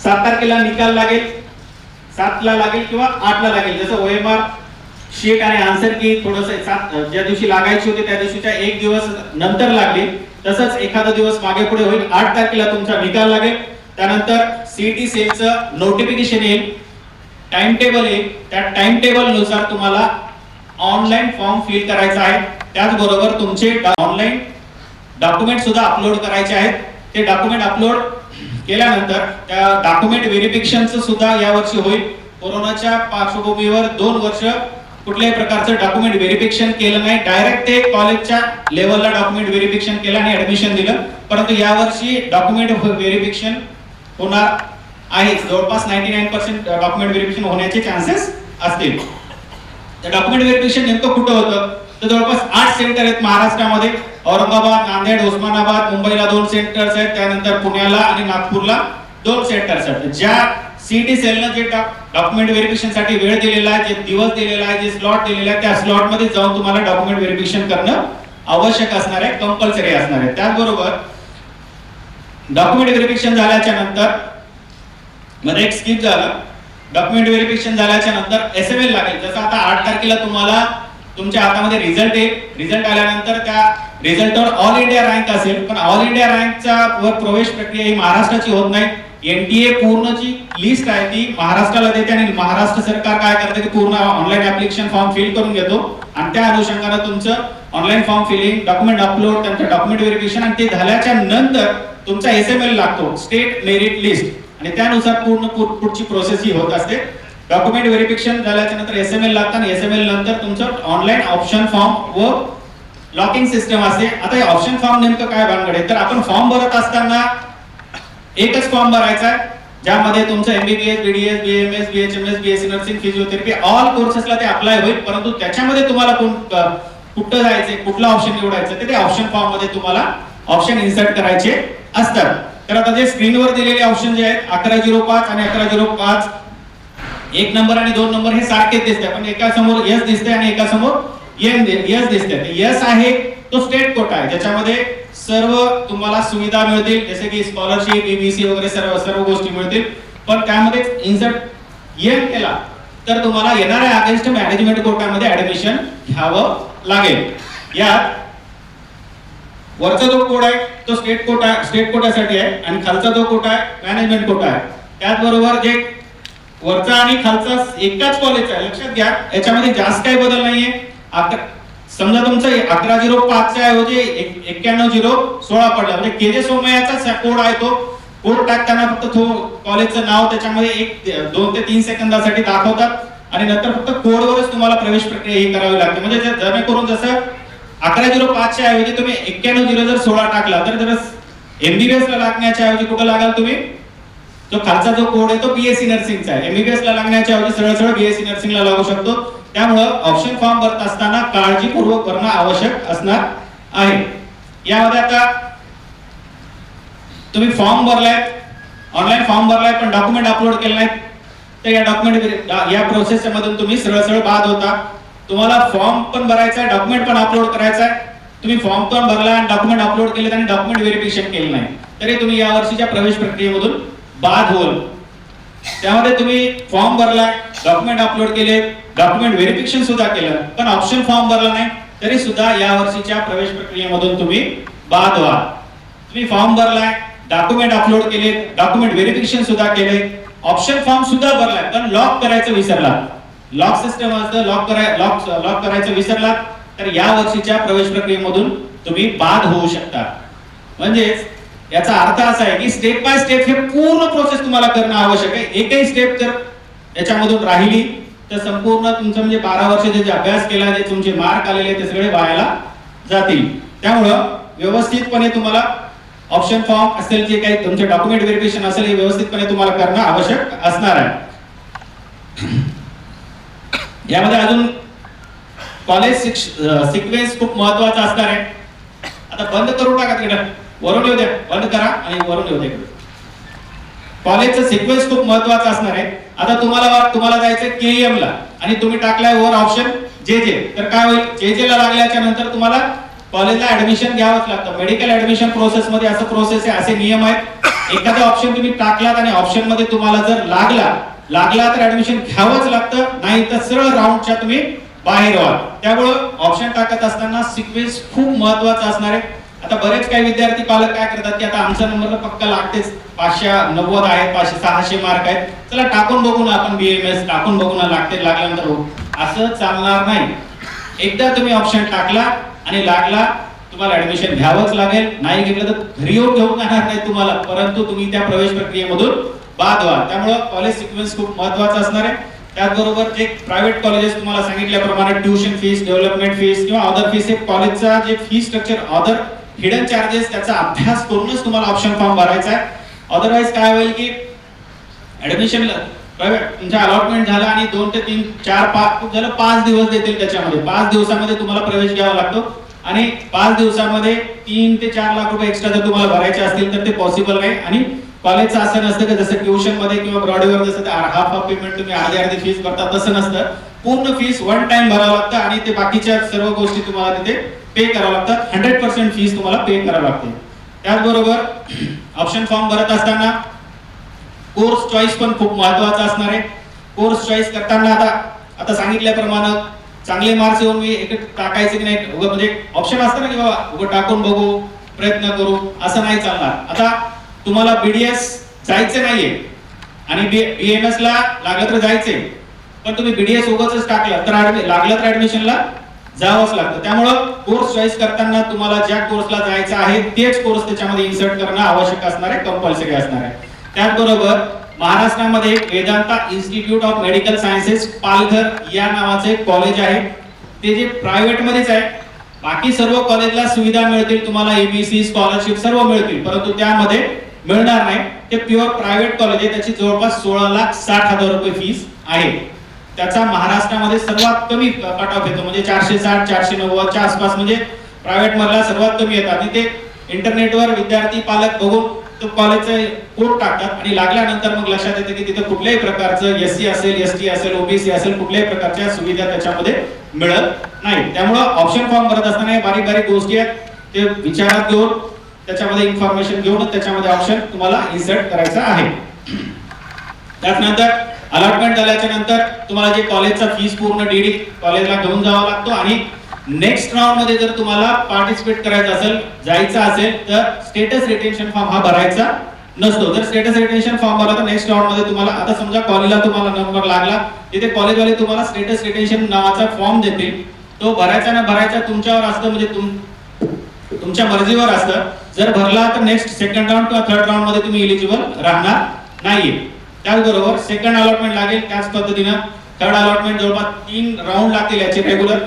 7 तारखेला निकाल लागेल, 7 ला लागेल किंवा 8 ला लागेल. जसं OMR शीट आणि आन्सर की थोडस ज्या दिवशी लागायची होती त्या दिवशीच्या 1 दिवस नंतर लागली, तसंच एखादा दिवस मागे पुढे होईल. 8 तारखेला तुमचा निकाल लागेल. त्यानंतर सीईटी सेलचं नोटिफिकेशन येईल, टाइम टेबल येईल. त्या टाइम टेबल नुसार तुम्हाला ऑनलाईन फॉर्म फिल करायचा आहे. त्याचबरोबर तुमचे ऑनलाईन डॉक्युमेंट सुद्धा अपलोड करायचे आहेत. ते डॉक्युमेंट अपलोड केल्यानंतर त्या डॉक्युमेंट व्हेरिफिकेशनचं सुद्धा यावर्षी होईल. कोरोनाच्या पार्श्वभूमीवर 2 वर्ष कुठल्याही प्रकारचं डॉक्युमेंट व्हेरिफिकेशन केलं नाही, डायरेक्ट ते कॉलेजच्या लेवलला डॉक्युमेंट व्हेरिफिकेशन केलं आणि ऍडमिशन दिलं. परंतु यावर्षी डॉक्युमेंट व्हेरिफिकेशन होणार आहे. जवळपास 99% डॉक्युमेंट व्हेरिफिकेशन होण्याचे चान्सेस असतील. तर डॉक्युमेंट व्हेरिफिकेशन नेमकं कुठं होतं, तर जवळपास 8 सेंटर आहेत महाराष्ट्रामध्ये. औरंगाबाद, नांदेड, उस्मानाबाद, मुंबईला 2 सेंटर्स आहेत. त्यानंतर पुण्याला आणि नागपूरला 2 सेंटर्स आहेत. ज्या सीईटी सेलनं जे डॉक्युमेंट व्हेरिफिकेशन साठी वेळ दिलेला आहे, जे दिवस दिलेला आहे, जे स्लॉट दिलेला आहे, त्या स्लॉट मध्ये जाऊन तुम्हाला डॉक्युमेंट व्हेरिफिकेशन करणं आवश्यक असणार आहे, कंपल्सरी असणार आहे. त्याचबरोबर डॉक्युमेंट व्हेरिफिकेशन झाल्याच्या नंतर मध्ये एक स्किप झालं. डॉक्युमेंट व्हेरिफिकेशन झाल्याच्या नंतर एसएमएल लागेल. जसं आता 8 तारखेला तुम्हाला तुमच्या हातामध्ये रिझल्ट येईल. रिझल्ट आल्यानंतर त्या रिझल्टवर ऑल इंडिया रँक असेल, पण ऑल इंडिया रँकचा वर प्रवेश प्रक्रिया ही महाराष्ट्राची होत नाही. एनटीए पूर्णची लिस्ट आहे ती महाराष्ट्राला देते आणि महाराष्ट्र सरकार काय करते की पूर्ण ऑनलाईन ऍप्लिकेशन फॉर्म फिल करून घेतो आणि त्या अनुषंगाने तुमचं online form filling, document upload, त्यांचं डॉक्युमेंट व्हेरिफिकेशन आणि ते झाल्याच्या नंतर तुमचा एसएमएल लागतो, स्टेट मेरिट लिस्ट, आणि त्यानुसार पूर्ण पुढची प्रोसेस ही होत असते. डॉक्युमेंट व्हेरिफिकेशन झाल्याच्या नंतर एसएमएल लागतं आणि एसएमएल नंतर तुमचं ऑनलाईन ऑप्शन फॉर्म व लॉकिंग सिस्टम असते. आता हे ऑप्शन फॉर्म नेमकं काय भानगड आहे, तर आपण फॉर्म भरत असताना एकच फॉर्म भरायचा आहे ज्यामध्ये तुमचं MBBS, BDS, BMS, BHMS, BSc nursing, physiotherapy all कोर्सेसला ते अप्लाय होईल. परंतु त्याच्यामध्ये तुम्हाला कुठं जायचंय, कुठला ऑप्शन निवडायचं ते ऑप्शन फॉर्म मध्ये तुम्हाला ऑप्शन इन्सर्ट करायचे असतात. तर आता जे स्क्रीनवर दिलेले ऑप्शन जे आहेत 1105 आणि 1105, एक नंबर आणि 2 नंबर हे सारखेच दिसतात, पण एका समोर यस दिसते आणि एका समोर यस दिसते. यस आहे तो स्टेट कोटा आहे ज्याच्यामध्ये सर्व तुम्हाला सुविधा मिळतील, जसे की स्कॉलरशिप, ईबीसी वगैरे सर्व गोष्टी मिळतील. पण त्यामध्ये इन्सर्ट एन केला तर तुम्हाला येणाऱ्या अगेन्स्ट मॅनेजमेंट कोटामध्ये ऍडमिशन घ्यावं लागेल. यात वरचा जो कोड आहे तो स्टेट कोटासाठी आहे आणि खालचा जो कोटा आहे मॅनेजमेंट कोटा आहे. त्याचबरोबर जे वरचा आणि खालचा एकाच कॉलेज आहे, लक्षात घ्या याच्यामध्ये जास्त काही बदल नाहीये. समजा तुमचं 1105 च्या ऐवजी 9116 पडला, म्हणजे केजे सोमय्याचा कोड आहे तो कोड टाकताना फक्त कॉलेजचं नाव त्याच्यामध्ये 2 ते 3 सेकंदासाठी दाखवतात आणि नंतर फक्त कोडवरच तुम्हाला प्रवेश प्रक्रिया ही करावी लागते. म्हणजे जेणेकरून जसं 1105 च्या ऐवजी तुम्ही 9116 टाकला तर जर एमबीबीएस ला लागण्याच्या ऐवजी कुठं लागाल तुम्ही, जो खालचा जो कोड आहे तो बीएससी नर्सिंगचा आहे. एमबीबीएस ला लागण्याच्या ऐवजी सरळ बीएससी नर्सिंगला लागू शकतो. त्यामुळं ऑप्शन फॉर्म भरत असताना काळजीपूर्वक भरणं आवश्यक असणार आहे. यामध्ये आता तुम्ही फॉर्म भरलाय, ऑनलाईन फॉर्म भरलाय पण डॉक्युमेंट अपलोड केले नाहीत, तर या डॉक्युमेंट या प्रोसेस मधून तुम्ही सरळ बाद होता. तुम्हाला फॉर्म पण भरायचा आहे, डॉक्युमेंट पण अपलोड करायचा आहे. तुम्ही फॉर्म पण भरला आणि डॉक्युमेंट अपलोड केले आणि डॉक्युमेंट व्हेरिफिकेशन केलं नाही तरी तुम्ही या वर्षीच्या प्रवेश प्रक्रियेमधून बाद होल. त्यामध्ये तुम्ही फॉर्म भरलाय, डॉक्युमेंट अपलोड केले, डॉक्युमेंट व्हेरिफिकेशन सुद्धा केलं, पण ऑप्शन फॉर्म भरला नाही तरी सुद्धा या वर्षीच्या प्रवेश प्रक्रियेमधून तुम्ही बाद व्हाल. तुम्ही फॉर्म भरलाय, डॉक्युमेंट अपलोड केले, डॉक्युमेंट व्हेरिफिकेशन सुद्धा केले, ऑप्शन फॉर्म सुद्धा भरलाय पण लॉक करायचं विसरला, लॉक सिस्टम असतं, लॉक करायचं विसरला तर या वर्षीच्या प्रवेश प्रक्रियेमधून तुम्ही बाद होऊ शकता. म्हणजेच याचा अर्थ असा आहे की स्टेप बाय स्टेप हे पूर्ण प्रोसेस तुम्हाला करणं आवश्यक आहे. एकही स्टेप जर याच्यामधून राहिली तर संपूर्ण तुमचं म्हणजे 12 वर्ष जे अभ्यास केला, जे तुमचे मार्क आलेले ते सगळे वायाला जातील. त्यामुळं व्यवस्थितपणे तुम्हाला ऑप्शन फॉर्म असेल, जे काही तुमचे डॉक्युमेंट व्हेरिफिकेशन असेल हे व्यवस्थितपणे तुम्हाला करणं आवश्यक असणार आहे. यामध्ये अजून कॉलेज सिक्वेन्स खूप महत्वाचा असणार आहे. आता बंद करून टाका तिकडे, वरून येऊ द्या, बंद करा आणि वरून येऊ द्या. कॉलेजचं सिक्वेन्स खूप महत्वाचा असणार आहे. आता तुम्हाला जायचं केईएम ला आणि तुम्ही टाकलाय वर ऑप्शन जे तर काय होईल, जे ला लागल्याच्या नंतर तुम्हाला कॉलेजला ऍडमिशन घ्यावंच लागतं. मेडिकल ऍडमिशन प्रोसेस मध्ये असं प्रोसेस आहे, असे नियम आहेत. एखादा ऑप्शन तुम्ही टाकलात आणि ऑप्शन मध्ये तुम्हाला जर लागला तर ऍडमिशन घ्यावंच लागतं, नाही तर सरळ राऊंडच्या तुम्ही बाहेर व्हाल. त्यामुळं ऑप्शन टाकत असताना सिक्वेन्स खूप महत्वाचा असणार आहे. आता बरेच काही विद्यार्थी पालक काय करतात की आता आमचा नंबर तर पक्का लागतेच, 590 आहेत, 600 मार्क आहेत, चला टाकून बघू ना आपण बीएमएस, टाकून बघू ना लागल्यानंतर हो, असं चालणार नाही. एकदा तुम्ही ऑप्शन टाकला आणि लागला तुम्हाला ऍडमिशन घ्यावंच लागेल, नाही घेतलं तर घरी येऊन घेऊन जाणार नाही तुम्हाला, परंतु तुम्ही त्या प्रवेश प्रक्रियेमधून बाद व्हाल. त्यामुळे कॉलेज सिक्वेन्स खूप महत्वाचा असणार आहे. त्याचबरोबर जे प्रायव्हेट कॉलेजेस तुम्हाला सांगितल्याप्रमाणे ट्युशन फीस, डेव्हलपमेंट फीस किंवा अदर फीस, हे कॉलेजचा जे fee structure, other hidden charges, त्याचा अभ्यास करूनच तुम्हाला ऑप्शन फॉर्म भरायचा आहे. अदरवाइज काय होईल की ऍडमिशन तुमचा अलॉटमेंट झाला आणि 2 ते 3 4 5 झालं 5 दिवस देतील. त्याच्यामध्ये 5 दिवसामध्ये तुम्हाला प्रवेश घ्यावा लागतो आणि 5 दिवसामध्ये 3 ते 4 लाख रुपये एक्स्ट्रा जर तुम्हाला भरायचे असतील तर ते पॉसिबल नाही. आणि कॉलेजचं असं नसतं की जसं ट्युशन मध्ये किंवा ब्रॉडवेवर जसं हाफ ऑफ पेमेंट तुम्ही अर्धी फीस भरता, तसं नसतं. पूर्ण फीस वन टाइम भरावं लागतं आणि ते बाकीच्या सर्व गोष्टी तुम्हाला तिथे पे करावं लागतात. 100% फीस तुम्हाला पे करावं लागते. त्याचबरोबर ऑप्शन फॉर्म भरत असताना कोर्स चॉईस पण खूप महत्वाचा असणार आहे. कोर्स चॉईस करताना आता सांगितल्याप्रमाणे चांगले मार्क्स येऊन मी एक टाकायचे की नाही, उगा म्हणजे ऑप्शन असतं ना की बाबा उगा टाकून बघू, प्रयत्न करू, असं नाही चालणार. आता तुम्हाला बीडीएस जायचं नाहीये आणि बीएमएस ला लागलं तर जायचंय, पण तुम्ही बीडीएस उगाच टाकलं तर लागलं तर ऍडमिशनला जावंच लागतं. त्यामुळं कोर्स चॉईस करताना तुम्हाला ज्या कोर्सला जायचं आहे तेच कोर्स त्याच्यामध्ये इन्सर्ट करणं आवश्यक असणार आहे, कंपल्सरी असणार आहे. त्याचबरोबर महाराष्ट्रामध्ये एक Vedanta institute of medical sciences Palghar या नावाचे कॉलेज आहे. ते जे प्रायव्हेट मध्येच आहे. बाकी सर्व कॉलेजला सुविधा मिळतील, तुम्हाला एबीसी स्कॉलरशिप सर्व मिळतील, परंतु त्यामध्ये मिळणार नाही. ते प्युअर प्रायव्हेट कॉलेज आहे. त्याची जवळपास 16,60,000 रुपये फीस आहे. त्याचा महाराष्ट्रामध्ये सर्वात कमी कट ऑफ येतो, म्हणजे 460 490 च्या आसपास, म्हणजे प्रायव्हेट मधला सर्वात कमी येतात. आणि ते इंटरनेटवर विद्यार्थी पालक बघून तो कॉलेजचा कोड टाकतात आणि लागल्यानंतर मग लक्षात येते की तिथे कुठल्याही प्रकारचं एससी असेल, एसटी असेल, ओबीसी असेल, कुठल्याही प्रकारच्या सुविधा त्याच्यामध्ये मिळत नाही. त्यामुळं ऑप्शन फॉर्म भरत असताना बारीक बारीक गोष्टी आहेत, ते विचारात घेऊन त्याच्यामध्ये इन्फॉर्मेशन घेऊन त्याच्यामध्ये ऑप्शन तुम्हाला इन्सर्ट करायचा आहे. त्यानंतर अलॉटमेंट झाल्याच्या नंतर तुम्हाला जे कॉलेजचा फीस पूर्ण डीडी कॉलेजला घेऊन जावा लागतो. आणि नेक्स्ट राऊंड मध्ये जर तुम्हाला पार्टिसिपेट करायचं असेल, जायचं असेल, तर स्टेटस रिटेन्शन फॉर्म हा भरायचा नसतो. जर स्टेटस रिटेन्शन फॉर्म भरला तर नेक्स्ट राऊंड मध्ये तुम्हाला, आता समजा कॉलेजला तुम्हाला नंबर लागला, तिथे कॉलेजवाले तुम्हाला स्टेटस रिटेन्शन नावाचा फॉर्म देतील. तो भरायचा ना भरायचा तुमच्यावर असतं, म्हणजे तुमच्या मर्जीवर असतं. जर भरला तर नेक्स्ट सेकंड राऊंड किंवा थर्ड राऊंड मध्ये तुम्ही इलिजिबल राहणार नाहीये. त्याचबरोबर सेकंड अलॉटमेंट लागेल त्याच पद्धतीनं. थर्ड अलॉटमेंट जवळपास 3 राऊंड लागतील याचे रेग्युलर.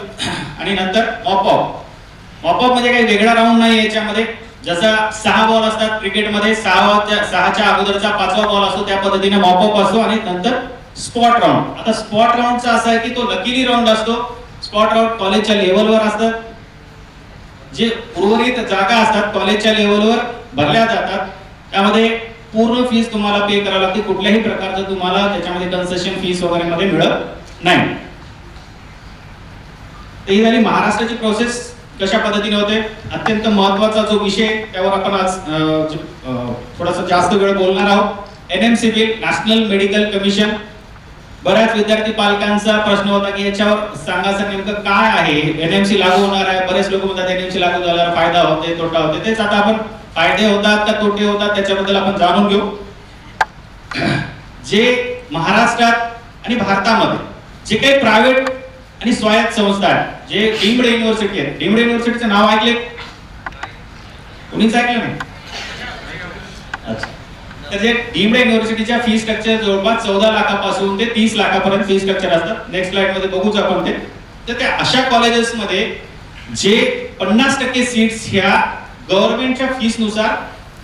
आणि नंतर मॉपअप म्हणजे काही वेगळा राऊंड नाही याच्यामध्ये. जसा 6 बॉल असतात क्रिकेटमध्ये, 6च्या अगोदरचा 5वा बॉल असतो, त्या पद्धतीने मॉपअप असतो. आणि नंतर स्पॉट राऊंड. आता स्पॉट राऊंडचा असा आहे की तो लकीली राऊंड असतो. स्पॉट राऊंड कॉलेजच्या लेवलवर असतात. जे उर्वरित जागा असतात कॉलेजच्या लेवलवर भरल्या जातात. त्यामध्ये पूर्ण फीस तुम्हाला पे करावी लागते. कुठल्याही प्रकारचं तुम्हाला त्याच्यामध्ये कन्सेशन फीस वगैरे मध्ये मिळत नाही. ही झाली महाराष्ट्राची प्रोसेस कशा पद्धतीने होते. अत्यंत महत्त्वाचा जो विषय त्यावर आपण आज थोडासा जास्त वेळ बोलणार आहोत. NMC bill, national medical commission. बऱ्याच विद्यार्थी पालकांचा प्रश्न होता की याच्यावर सांगा सर नेमकं काय आहे. एनएमसी लागू होणार आहे, बरेच लोक म्हणतात एनएमसी लागू झाल्यावर फायदा होते, तोटा होते. तेच आता आपण फायदे होतात का तोटे होतात त्याच्याबद्दल आपण जाणून घेऊ. जे महाराष्ट्रात आणि भारतामध्ये जे काही प्रायव्हेट आणि स्वायत्त संस्था आहेत, जे डीम्ड युनिव्हर्सिटी आहेत, डीम्ड युनिव्हर्सिटीचं नाव ऐकले? कोणीच ऐकलं नाही? अच्छा. तर जे डीम्ड युनिव्हर्सिटीच्या फी स्ट्रक्चर जवळपास 14 लाखापासून ते 30 लाखापर्यंत फी स्ट्रक्चर असतात. नेक्स्ट स्लाइड मध्ये बघूच आपण ते. तर त्या अशा कॉलेजेस मध्ये जे 50% सीट्स ह्या गव्हर्नमेंटच्या फीस नुसार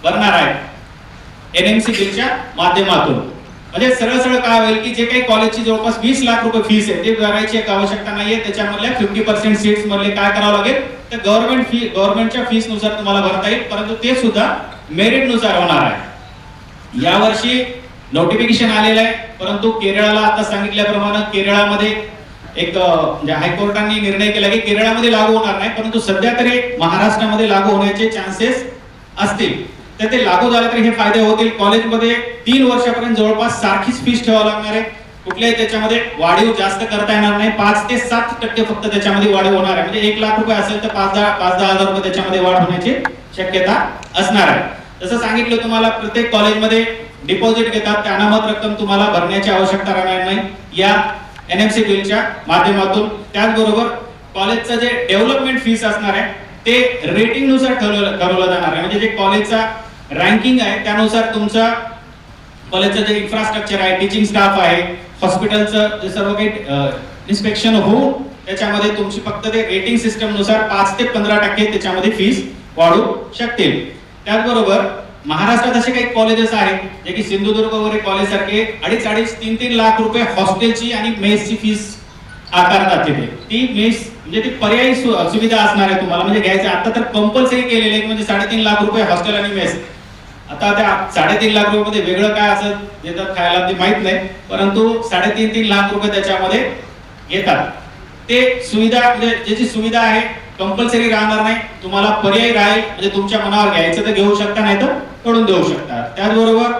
भरणार आहेत एनएमसी बिलच्या माध्यमातून. म्हणजे सरळ सरळ काय होईल की जे काही कॉलेजची जवळपास 20 लाख रुपये फीस आहे ते भरायची एक आवश्यकता नाहीये. त्याच्यामधल्या 50% सीट्स मधले काय करावं लागेल तर गव्हर्नमेंटच्या फीस नुसार तुम्हाला भरता येईल, परंतु ते सुद्धा मेरिट नुसार होणार आहे. यावर्षी नोटिफिकेशन आलेलं आहे, परंतु केरळला आता सांगितल्याप्रमाणे केरळामध्ये एक म्हणजे हायकोर्टाने निर्णय केला की केरळामध्ये लागू होणार नाही, परंतु सध्या तरी महाराष्ट्रामध्ये लागू होण्याचे चान्सेस असतील. तर ते लागू झाले तर हे फायदे होतील. कॉलेजमध्ये 3 वर्षापर्यंत जवळपास सारखीच फीस ठेवावी लागणार आहे. कुठल्याही त्याच्यामध्ये वाढीव जास्त करता येणार नाही. 5 ते 7% फक्त त्याच्यामध्ये वाढ होणार आहे. म्हणजे 1 लाख रुपये असेल तर 5-10 हजार रुपये त्याच्यामध्ये वाढ होण्याची शक्यता असणार आहे. जसं सांगितलं तुम्हाला प्रत्येक कॉलेजमध्ये डिपॉझिट घेतात, त्या अनामत रक्कम तुम्हाला भरण्याची आवश्यकता राहणार नाही या एनएमसी बिलच्या माध्यमातून. त्याचबरोबर कॉलेजचं जे डेव्हलपमेंट फीस असणार आहे ते रेटिंग नुसार ठरवलं जाणार आहे. म्हणजे जे कॉलेजचा रँकिंग आहे त्यानुसार तुमचा कॉलेजचं जे इन्फ्रास्ट्रक्चर आहे, टीचिंग स्टाफ आहे, हॉस्पिटलचं जे सर्व काही इन्स्पेक्शन होऊन त्याच्यामध्ये तुमची फक्त ते रेटिंग सिस्टम नुसार 5 ते 15% त्याच्यामध्ये फीस वाढू शकतील. त्याचबरोबर महाराष्ट्रात असे काही कॉलेजेस आहेत जे की सिंधुदुर्ग वगैरे कॉलेज सारखे 2.5-3 लाख रुपये हॉस्टेलची आणि मेसची फीस आकारतात. तिथे ती मेस म्हणजे ती पर्यायी सुविधा असणार आहे तुम्हाला, म्हणजे घ्यायचं. आता तर कंपल्सरी केलेले आहे म्हणजे 3.5 लाख रुपये हॉस्टेल आणि मेस. आता त्या 3.5 लाख रुपये मध्ये वेगळं काय असं देतात खायला ते माहित नाही, परंतु 3.5 लाख रुपये त्याच्यामध्ये घेतात. ते सुविधा म्हणजे ज्याची सुविधा आहे कंपल्सरी राहणार नाही, तुम्हाला पर्याय राहील. म्हणजे तुमच्या मनावर घ्यायचं तर घेऊ शकता, नाही तर पडून देऊ शकता. त्याचबरोबर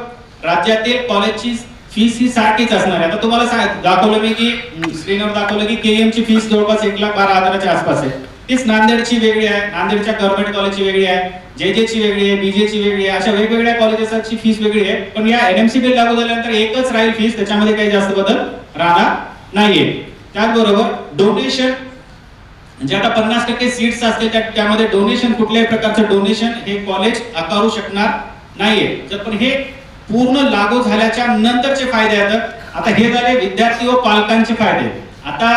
राज्यातील कॉलेजची फीस ही सारखीच असणार आहे. आता तुम्हाला दाखवलं मी की स्क्रीनवर दाखवलं की KM ची फीस जवळपास 1,12,000च्या आसपास आहे. तीच नांदेडची वेगळी आहे, नांदेडच्या गव्हर्नमेंट कॉलेजची वेगळी आहे, JJ ची वेगळी आहे, BJ ची वेगळी आहे, अशा वेगवेगळ्या कॉलेजेसची फीस वेगळी आहे. पण या NMC बिल लागू झाल्यानंतर एकच राहील फीस, त्याच्यामध्ये काही जास्त बदल राहणार नाहीये. त्याचबरोबर डोनेशन म्हणजे आता 50% सीट्स असते त्यामध्ये डोनेशन कुठल्याही प्रकारचं डोनेशन हे कॉलेज आकारू शकणार नाहीये. जर पण हे पूर्ण लागू झाल्याच्या नंतरचे फायदे आहेत. आता हे झाले विद्यार्थी व पालकांचे फायदे. आता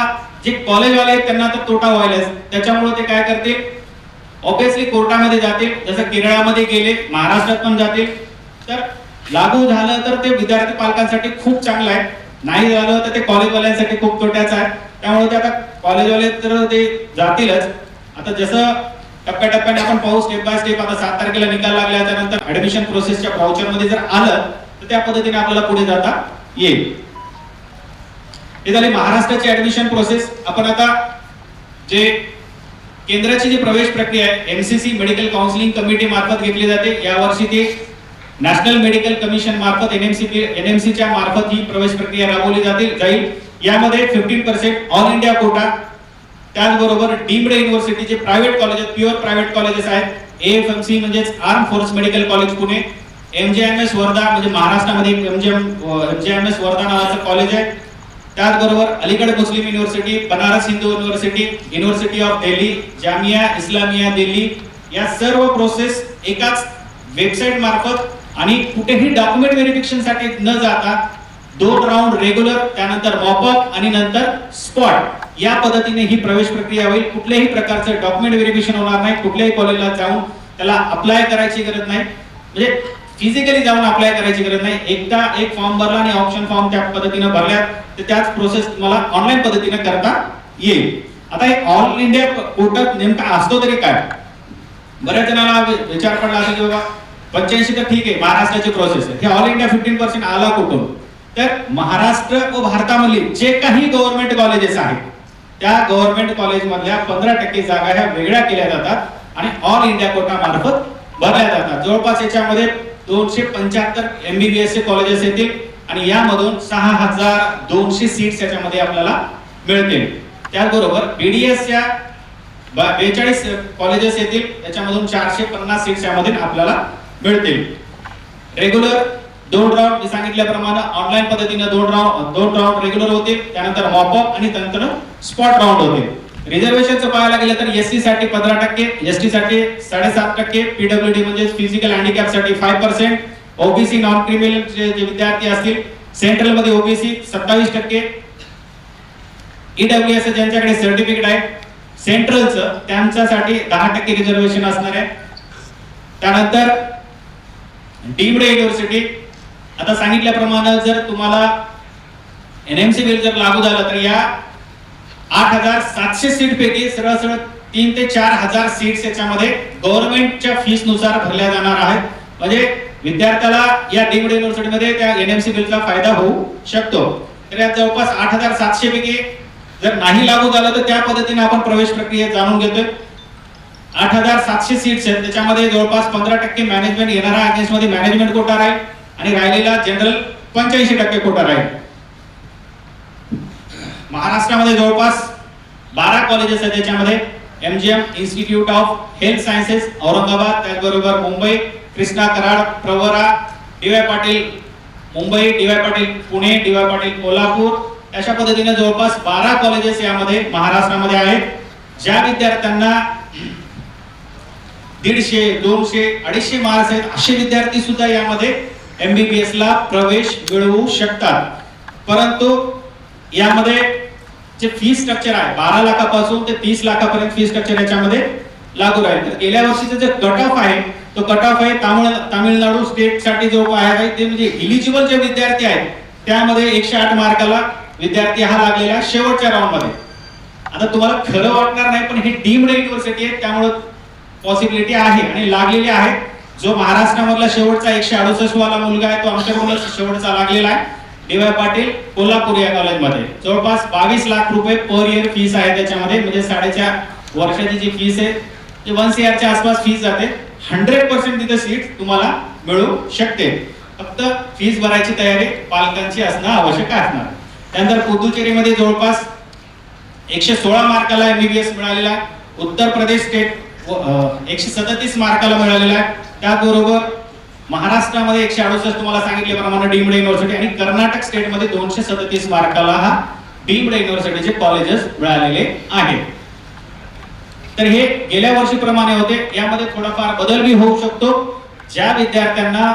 जे कॉलेजवाले आहेत त्यांना तर तोटा व्हायलाच, त्याच्यामुळे ते काय करतील, ऑब्विसली कोर्टामध्ये जातील. जसं केरळामध्ये गेले, महाराष्ट्रात पण जातील. तर लागू झालं तर ते विद्यार्थी पालकांसाठी खूप चांगलं आहे, नाही झालं तर ते कॉलेजवाल्यांसाठी खूप तोट्याचं आहे. त्यामुळे ते आता कॉलेजवाले तर ते जातीलच. आता जसं टप्प्याटप्प्याने आपण पाहू, स्टेप बाय स्टेप. आता 7 तारखेला निकाल लागला, त्यानंतर ऍडमिशन प्रोसेसच्या व्हाउचर मध्ये जर आलं तर त्या पद्धतीने आपल्याला पुढे जाता येईल. हे झाली महाराष्ट्राची ऍडमिशन प्रोसेस. आपण आता जे केंद्राची जी प्रवेश प्रक्रिया आहे MCC मेडिकल काउन्सिलिंग कमिटी मार्फत घेतली जाते. यावर्षी ते नॅशनल मेडिकल कमिशन मार्फत NMC च्या मार्फत ही प्रवेश प्रक्रिया राबवली जाईल. यामध्ये 15% ऑल इंडिया कोटा, त्याचबरोबर डीम्ड युनिव्हर्सिटी जे प्रायव्हेट कॉलेज आहेत, प्युअर प्रायव्हेट कॉलेजेस आहेत, AFMC म्हणजेच arm force medical college Pune, MJMS Wardha म्हणजे महाराष्ट्रामध्ये MJMS वर्धा नावाचं कॉलेज आहे. त्याचबरोबर Aligarh Muslim University, Banaras Hindu University, University of Delhi, Jamia Islamia Delhi, या सर्व प्रोसेस एकाच वेबसाईट मार्फत आणि कुठेही डॉक्युमेंट व्हेरिफिकेशन साठी न जाता 2 राऊंड रेग्युलर, त्यानंतर मॉपअप आणि नंतर स्पॉट या पद्धतीने ही प्रवेश प्रक्रिया होईल. कुठल्याही प्रकारचं डॉक्युमेंट व्हेरिफिकेशन होणार नाही. कुठल्याही कॉलेजला जाऊन त्याला अप्लाय करायची गरज नाही, म्हणजे फिजिकली जाऊन अप्लाय करायची गरज नाही. एकदा एक फॉर्म भरला आणि ऑप्शन फॉर्म त्या पद्धतीने भरल्यात तर त्याच प्रोसेस तुम्हाला ऑनलाईन पद्धतीने करता येईल. आता हे ऑल इंडिया कोटा नेमका असतो तरी काय, बऱ्याच जणांना विचार पडला असेल की बाबा 85 तर ठीक आहे, महाराष्ट्राची प्रोसेस आहे, हे ऑल इंडिया 15% आला कुठून. तर महाराष्ट्र व भारतामधली जे काही गव्हर्नमेंट कॉलेजेस आहेत त्या गव्हर्नमेंट कॉलेज मधल्या 15% जागा ह्या वेगळ्या केल्या जातात आणि ऑल इंडिया कोटा मार्फत भरल्या जातात. जवळपास याच्यामध्ये 275 MBBS चे कॉलेजेस येतील आणि यामधून 6200 सीट्स याच्यामध्ये आपल्याला मिळतील. त्याचबरोबर BDS च्या 42 कॉलेजेस येतील, त्याच्यामधून 450 सीट्स यामध्ये आपल्याला मिळतील. रेग्युलर 2 राऊंड मी सांगितल्याप्रमाणे ऑनलाईन पद्धतीने 2 राऊंड रेग्युलर होतील, त्यानंतर मॉपअप आणि नंतर स्पॉट राऊंड होतील. रिझर्वेशनचं पाहायला गेलं तर SC साठी 15%, ST साठी 7.5%, PWD म्हणजे फिजिकल हँडिकॅप साठी 5%, OBC नॉन क्रिमिनल जे विद्यार्थी असतील, सेंट्रल मध्ये OBC 27%, EWS ज्यांच्याकडे सर्टिफिकेट आहे सेंट्रलचं त्यांच्यासाठी 10% रिझर्वेशन असणार आहे. त्यानंतर डीम्ड युनिव्हर्सिटी, आता सांगितल्याप्रमाणे जर तुम्हाला NMC बिल जर लागू झालं तर या 8,700 सीट पैकी सरळ 3 ते 4,000 सीट्स याच्यामध्ये गव्हर्नमेंटच्या फीस नुसार भरल्या जाणार आहेत. म्हणजे विद्यार्थ्याला या डीम्ड युनिव्हर्सिटीमध्ये त्या NMC बिलचा फायदा होऊ शकतो. तर यात जवळपास 8,700 पैकी जर नाही लागू झालं तर त्या पद्धतीने आपण प्रवेश प्रक्रियेत जाणून घेतोय. 8,700 सीट्स आहेत, त्याच्यामध्ये जवळपास 15% मॅनेजमेंट येणारा अगेन्स्ट मध्ये मॅनेजमेंट कोटा राहील आणि राहिलेला जनरल 85% कोटा राहील. महाराष्ट्रामध्ये जवळपास 12 कॉलेजेस आहेत, त्याच्यामध्ये MGM institute of health sciences Aurangabad, त्याचबरोबर Mumbai, Krishna Karad Pravara, DY Patil Mumbai, DY Patil Pune, DY Patil Kolhapur, अशा पद्धतीने जवळपास 12 कॉलेजेस यामध्ये महाराष्ट्रामध्ये आहेत. ज्या विद्यार्थ्यांना 150, 200, 250 मार्क्स आहेत असे विद्यार्थी सुद्धा यामध्ये MBBS ला प्रवेश मिळवू शकतात. परंतु यामध्ये जे फी स्ट्रक्चर आहे 12 लाखापासून ते 30 लाखापर्यंत फी स्ट्रक्चर याच्यामध्ये लागू राहील. तर गेल्या वर्षीचा जो कट ऑफ आहे तो कट ऑफ आहे तामिळनाडू स्टेट साठी जो आहे ते म्हणजे इलिजिबल जे विद्यार्थी आहेत त्यामध्ये 108 मार्काला विद्यार्थी हा लागलेला शेवटच्या राऊंड मध्ये. आता तुम्हाला खरं वाटणार नाही पण ही डीम्ड युनिव्हर्सिटी आहे त्यामुळे पॉसिबिलिटी आहे आणि लागलेली आहे. जो महाराष्ट्रामधला शेवटचा 168 वाला मुलगा आहे तो आमच्याकडून शेवटचा लागलेला आहे DY पाटील कोल्हापूर या कॉलेजमध्ये. जवळपास 22 लाख रुपये पर इयर फीस आहे त्याच्यामध्ये, म्हणजे 4.5 वर्षाची जी फीस आहे ती 1 CR च्या आसपास फीस जाते. 100% तिथे सीट तुम्हाला मिळू शकते. फक्त फीस भरायची तयारी पालकांची असणं आवश्यक असणार. त्यानंतर पुदुचेरीमध्ये जवळपास 116 मार्काला MBBS मिळालेला आहे. उत्तर प्रदेश स्टेट 137 मार्काला मिळालेला आहे. त्याचबरोबर महाराष्ट्रामध्ये 168 तुम्हाला सांगितल्याप्रमाणे डीम्ड युनिव्हर्सिटी आणि कर्नाटक स्टेटमध्ये 237 मार्काला हा डीम्ड युनिव्हर्सिटीचे कॉलेजेस मिळालेले आहेत. तर हे गेल्या वर्षीप्रमाणे होते. यामध्ये थोडाफार बदल भी होऊ शकतो. ज्या विद्यार्थ्यांना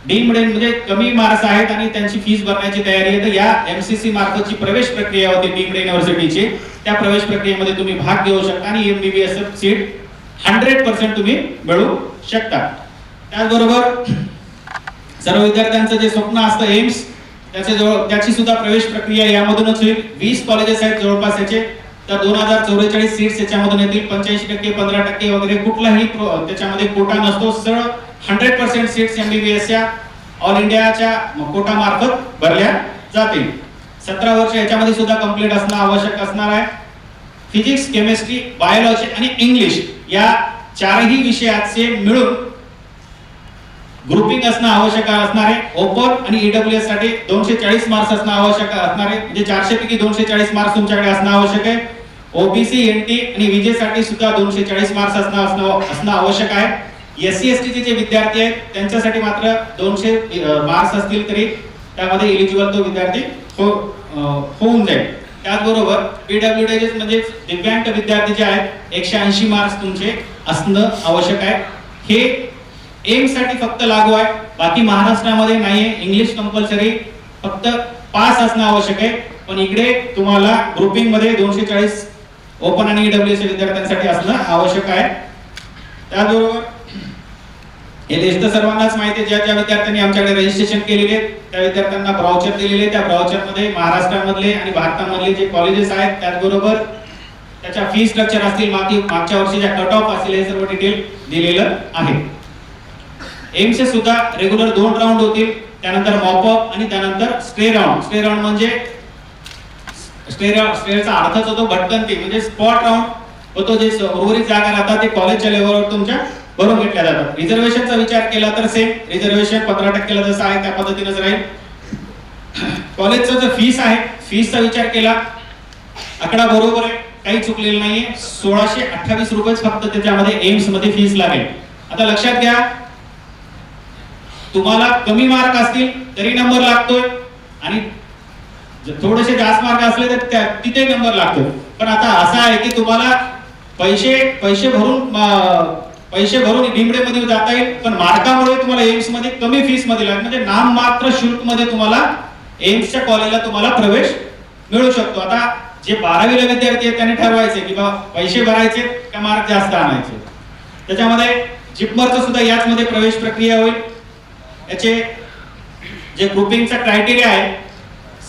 डीम्ड म्हणजे कमी मार्क्स आहेत आणि त्यांची फीस भरण्याची तयारी आहे, तर या MCC मार्फतची प्रवेश प्रक्रिया होती डीम्ड युनिव्हर्सिटीची, त्या प्रवेश प्रक्रियेमध्ये तुम्ही भाग घेऊ शकता आणि MBBS सीट 100% तुम्ही मिळवू शकता. त्याचबरोबर सर्व विद्यार्थ्यांचं जे स्वप्न असतं एम्स, त्याची सुद्धा प्रवेश प्रक्रिया यामधूनच होईल. 20 कॉलेजेस आहेत जवळपास याचे, तर 2044 सीट्स याच्यामधून येतील. 85%, 15% वगैरे कुठलाही त्याच्यामध्ये कोटा नसतो. सरळ 100% सीट्स MBBSच्या ऑल इंडियाच्या कोटा मार्फत भरल्या जातील. 17 वर्ष याच्यामध्ये सुद्धा कंप्लीट असणं आवश्यक असणार आहे. फिजिक्स, केमिस्ट्री, बायोलॉजी आणि इंग्लिश या चारही विषयाचे मिळून ग्रुपिंग असणं आवश्यक असणार आहे. ओपन आणि EWS साठी 240 मार्क्स असणं आवश्यक असणार आहे. म्हणजे 400 पैकी 240 मार्क्स तुमच्याकडे असणं आवश्यक आहे. OBC, NT आणि विजय साठी सुद्धा 240 मार्क्स असणं आवश्यक आहे. SC ST चे जे विद्यार्थी आहेत त्यांच्यासाठी मात्र 200 मार्क्स असतील तरी त्यामध्ये एलिजिबल तो विद्यार्थी होऊन जाईल. त्याचबरोबर PWD म्हणजे दिव्यांग विद्यार्थी जे आहेत 180 मार्क्स तुमचे असणं आवश्यक आहे. हे एम्स साठी फक्त लागू आहे, बाकी महाराष्ट्रामध्ये नाहीये. इंग्लिश कंपल्सरी फक्त पास असणं आवश्यक आहे. पण इकडे तुम्हाला ग्रुपिंग मध्ये 240 ओपन आणि EWS विद्यार्थ्यांसाठी असणं आवश्यक आहे. त्याचबरोबर हे लिस्ट सर्वांनाच माहिती आहे. ज्या विद्यार्थ्यांनी आमच्याकडे रजिस्ट्रेशन केलेले त्या विद्यार्थ्यांना ब्राउचर दिलेले, त्या ब्राउचर मध्ये महाराष्ट्रामधले आणि भारतामधले जे कॉलेजेस आहेत त्याचबरोबर त्याच्या फी स्ट्रक्चर असतील, मागच्या वर्षीच्या कट ऑफ असतील, हे सर्व डिटेल दिलेलं आहे. एम्सचे सुद्धा रेग्युलर 2 राऊंड होतील. त्यानंतर मॉपअप आणि त्यानंतर स्टे राऊंड. स्टे राऊंड म्हणजे स्टेचा अर्थच होतो भटकंती, म्हणजे स्पॉट राऊंड होतो. जे उर्वरित जागा राहतात ते कॉलेजच्या लेवलवर तुमच्या भरून घेतल्या जातात. रिझर्वेशनचा विचार केला तर सेम रिझर्वेशन 15% ला जसं आहे त्या पद्धतीनेच राहील. कॉलेजचा जो फीस आहे, फीसचा विचार केला, आकडा बरोबर आहे, काही चुकलेलं नाहीये. 1628 रुपये फक्त त्याच्यामध्ये एम्स मध्ये फीस लागेल. आता लक्षात घ्या, तुम्हाला कमी मार्क असतील तरी नंबर लागतोय आणि थोडेसे जास्त मार्क असले तर तिथे नंबर लागतो. पण आता असं आहे की तुम्हाला पैसे भरून डीम्ड मध्ये जाता येईल, पण मार्कामुळे तुम्हाला एम्स मध्ये कमी फीस मध्ये लागेल. म्हणजे नाममात्र शुल्क मध्ये तुम्हाला एम्सच्या कॉलेजला तुम्हाला प्रवेश मिळू शकतो. आता जे 12वीला विद्यार्थी आहेत त्यांनी ठरवायचे की बाबा पैसे भरायचे का मार्क जास्त आणायचे. त्याच्यामध्ये जिपमरचं सुद्धा याच मध्ये प्रवेश प्रक्रिया होईल. याचे जे ग्रुपिंगचा क्रायटेरिया आहे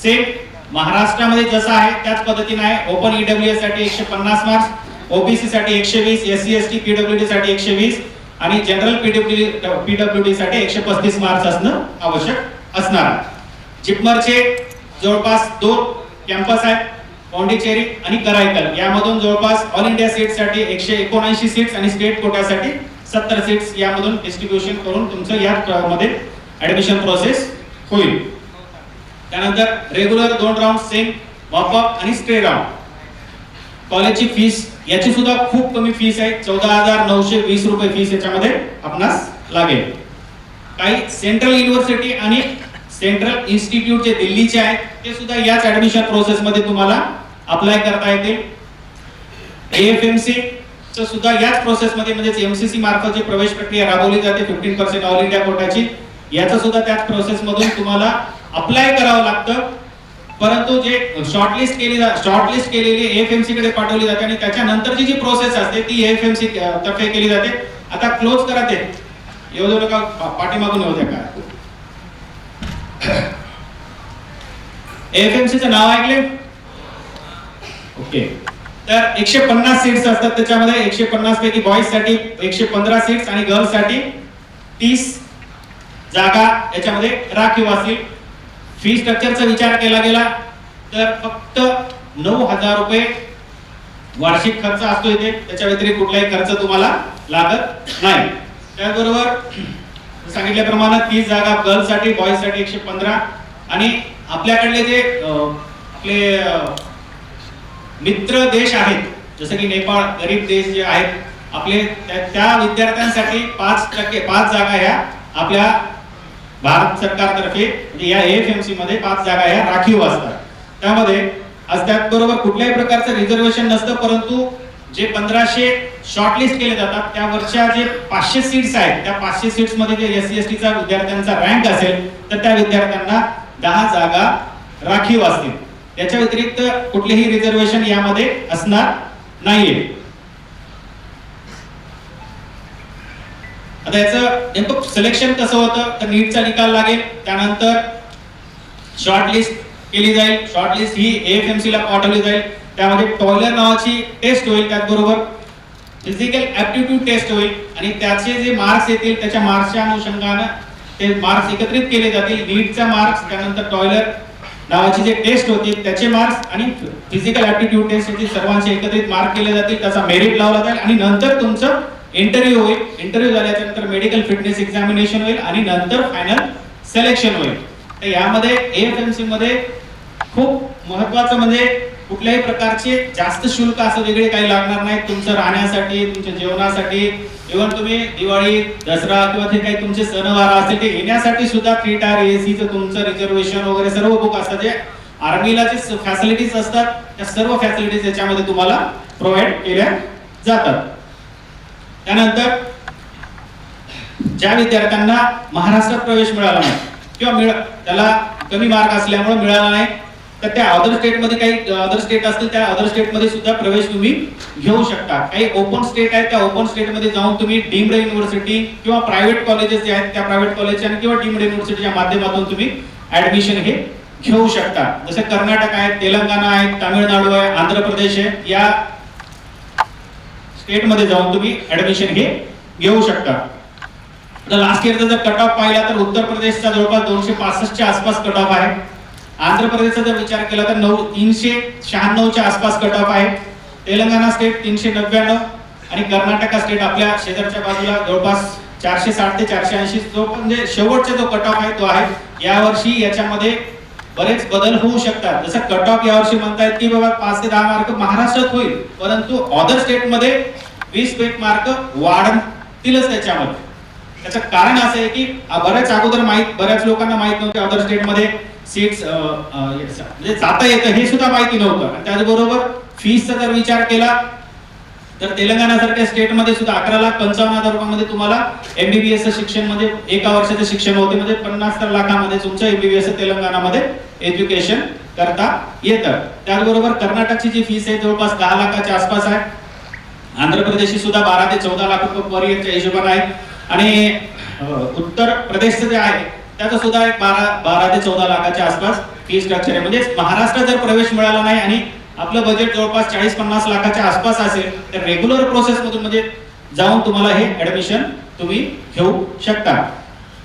सेम महाराष्ट्रामध्ये जसा आहे त्याच पद्धतीने आहे. ओपन EWS साठी 150 मार्क्स, OBC साठी 120, SC ST PWD साठी 120 आणि जनरल PWD साठी 135 मार्क्स असणं आवश्यक असणार. जिपमरचे जवळपास 2 कॅम्पस आहेत, पॉंडिचेरी आणि कराईकल. यामधून जवळपास ऑल इंडिया सीट साठी 179 सीट्स आणि स्टेट कोट्यासाठी 70 सीट्स यामधून डिस्ट्रीब्युशन करून तुमचं यामध्ये ऍडमिशन प्रोसेस होईल. त्यानंतर रेग्युलर 2 राऊंड सेम मॉपअप आणि स्टे राऊंड. कॉलेजची फीस याची सुद्धा खूप कमी फीस आहे, 14,920 रुपये फीस याच्यामध्ये आपणास लागेल. काही सेंट्रल युनिव्हर्सिटी आणि सेंट्रल इन्स्टिट्यूट जे दिल्लीचे आहेत ते सुद्धा याच ऍडमिशन प्रोसेस मध्ये तुम्हाला अप्लाय करता येतील. AFMC चं सुद्धा याच प्रोसेस मध्ये म्हणजे MCC मार्फत जी प्रवेश प्रक्रिया राबवली जाते 15% ऑल इंडिया कोटाची, याचं सुद्धा त्याच प्रोसेस मधून तुम्हाला अप्लाय करावं लागतं. परंतु जे शॉर्टलिस्ट केलेली AFMC कडे पाठवली जाते आणि त्याच्यानंतरची जी प्रोसेस असते ती AFMC तर्फे केली जाते. आता क्लोज करा ते, येऊ देऊ नका, पाठीमागून येऊ द्या. का AFMC चं नाव ऐकले? ओके. तर 150 सीट्स असतात त्याच्यामध्ये. 150 पैकी बॉईज साठी 115 सीट्स आणि गर्ल्स साठी 30 जागा याच्यामध्ये राखीव असतील. फी स्ट्रक्चरचा विचार केला गेला तर फक्त 9,000 रुपये वार्षिक खर्च असतो इथे. त्याच्या व्यतिरिक्त कुठलाही खर्च तुम्हाला लागत नाही. त्याचबरोबर सांगितल्याप्रमाणे 30 जागा गर्ल्ससाठी, बॉयजसाठी 115 आणि आपल्याकडले जे आपले मित्र देश आहेत जसं की नेपाळ, गरीब देश जे आहेत आपले, त्या विद्यार्थ्यांसाठी 5 जागा ह्या आपल्या भारत सरकारतर्फे म्हणजे या AFMC मध्ये 5 जागा ह्या राखीव असतात. त्यामध्ये आज त्याचबरोबर कुठल्याही प्रकारचं रिझर्वेशन नसतं, परंतु जे 1500 शॉर्टलिस्ट केले जातात त्यावरच्या जे 500 सीट्स आहेत त्या 500 सीट्स मध्ये जे SC ST चा विद्यार्थ्यांचा रँक असेल तर त्या विद्यार्थ्यांना 10 जागा राखीव असतील. याच्या व्यतिरिक्त कुठलेही रिझर्वेशन यामध्ये असणार नाहीये. आता याचं नेमकं सिलेक्शन कसं होतं तर नीटचा निकाल लागेल, त्यानंतर शॉर्टलिस्ट केली जाईल. शॉर्टलिस्ट ही AFMC ला पाठवली जाईल. त्यामध्ये टॉयलर नावाची टेस्ट होईल, त्याचबरोबर फिजिकल ऍप्टिट्यूड टेस्ट होईल आणि त्याचे जे मार्क्स येतील त्याच्या मार्क्सच्या अनुषंगाने ते मार्क्स एकत्रित केले जातील. नीटचा मार्क्स, त्यानंतर टॉयलर नावाची जे टेस्ट होती त्याचे मार्क्स आणि फिजिकल ऍप्टिट्यूड टेस्ट याचे सर्वांचे एकत्रित मार्क केले जातील. त्याचा मेरिट लावला जाईल आणि नंतर तुमचं इंटरव्ह्यू होईल. इंटरव्ह्यू झाल्याच्या नंतर मेडिकल फिटनेस एक्झामिनेशन होईल आणि नंतर फायनल सिलेक्शन होईल. तर यामध्ये AFMC मध्ये खूप महत्त्वाचं म्हणजे कुठल्याही प्रकारचे जास्त शुल्क असं वेगळे काही लागणार नाही. तुमचं राहण्यासाठी, तुमच्या जेवणासाठी, इव्हन तुम्ही दिवाळी, दसरा किंवा ते काही तुमचे सणवार असतील ते येण्यासाठी सुद्धा 3 टायर ACचं तुमचं रिझर्वेशन वगैरे सर्व बुक असतात. जे आर्मीला जे फॅसिलिटीज असतात त्या सर्व फॅसिलिटीज याच्यामध्ये तुम्हाला प्रोव्हाइड केल्या जातात. त्यानंतर ज्या विद्यार्थ्यांना महाराष्ट्रात प्रवेश मिळाला नाही किंवा त्याला कमी मार्क असल्यामुळे मिळाला नाही तर त्या अदर स्टेट मध्ये काही अदर स्टेट असतील त्या अदर स्टेट मध्ये सुद्धा प्रवेश तुम्ही घेऊ शकता. काही ओपन स्टेट आहेत त्या ओपन स्टेट मध्ये जाऊन तुम्ही डीम्ड युनिव्हर्सिटी किंवा प्रायव्हेट कॉलेजेस जे आहेत त्या प्रायव्हेट कॉलेज आणि किंवा डीम्ड युनिव्हर्सिटीच्या माध्यमातून तुम्ही ऍडमिशन हे घेऊ शकता. जसे कर्नाटक आहे, तेलंगणा आहे, तामिळनाडू आहे, आंध्र प्रदेश आहे, या स्टेट मध्ये जाऊन तुम्ही ऍडमिशन हे घेऊ शकता. लास्ट इयरचा जर कट ऑफ पाहिला तर उत्तर प्रदेशचा जवळपास 265 च्या आसपास कट ऑफ आहे. आंध्र प्रदेशचा जर विचार केला तर 396 च्या आसपास कट ऑफ आहे. तेलंगणा स्टेट 399 आणि कर्नाटक स्टेट आपल्या शेजारच्या बाजूला जवळपास 460 ते 480 जो म्हणजे शेवटचा जो कट ऑफ आहे तो आहे. यावर्षी याच्यामध्ये बरेच बदल होऊ शकतात. जसं कट ऑफ यावर्षी म्हणतायत की बाबा 5 ते 10 मार्क महाराष्ट्रात होईल, परंतु अदर स्टेट मध्ये 20 मार्क वाढतीलच त्याच्यामध्ये. त्याचं कारण असं आहे की बऱ्याच अगोदर बऱ्याच लोकांना माहित नव्हते अदर स्टेट मध्ये सीट्स म्हणजे जाता येतं हे सुद्धा माहिती नव्हतं. आणि त्याचबरोबर फीसचा जर विचार केला तर तेलंगणा सारख्या स्टेट मध्ये सुद्धा 11,55,000 रुपयामध्ये तुम्हाला MBBS शिक्षण म्हणजे एका वर्षाचं शिक्षण होते, म्हणजे 50 लाखामध्ये तुमचं MBBS तेलंगणामध्ये एज्युकेशन करता येतं. त्याचबरोबर कर्नाटकची जी फीस आहे जवळपास 10 लाखाच्या आसपास आहे. आंध्र प्रदेशची सुद्धा 12 ते 14 लाख रुपये पर इयरच्या हिशोबाने आहे आणि उत्तर प्रदेशचं जे आहे त्याचं सुद्धा एक 12 ते 14 लाखाच्या आसपास फी स्ट्रक्चर आहे. म्हणजे महाराष्ट्रात जर प्रवेश मिळाला नाही आणि आपलं बजेट जवळपास 40-50 लाखाच्या आसपास असेल तर रेग्युलर प्रोसेस मधून म्हणजे जाऊन तुम्हाला हे ऍडमिशन तुम्ही घेऊ शकता.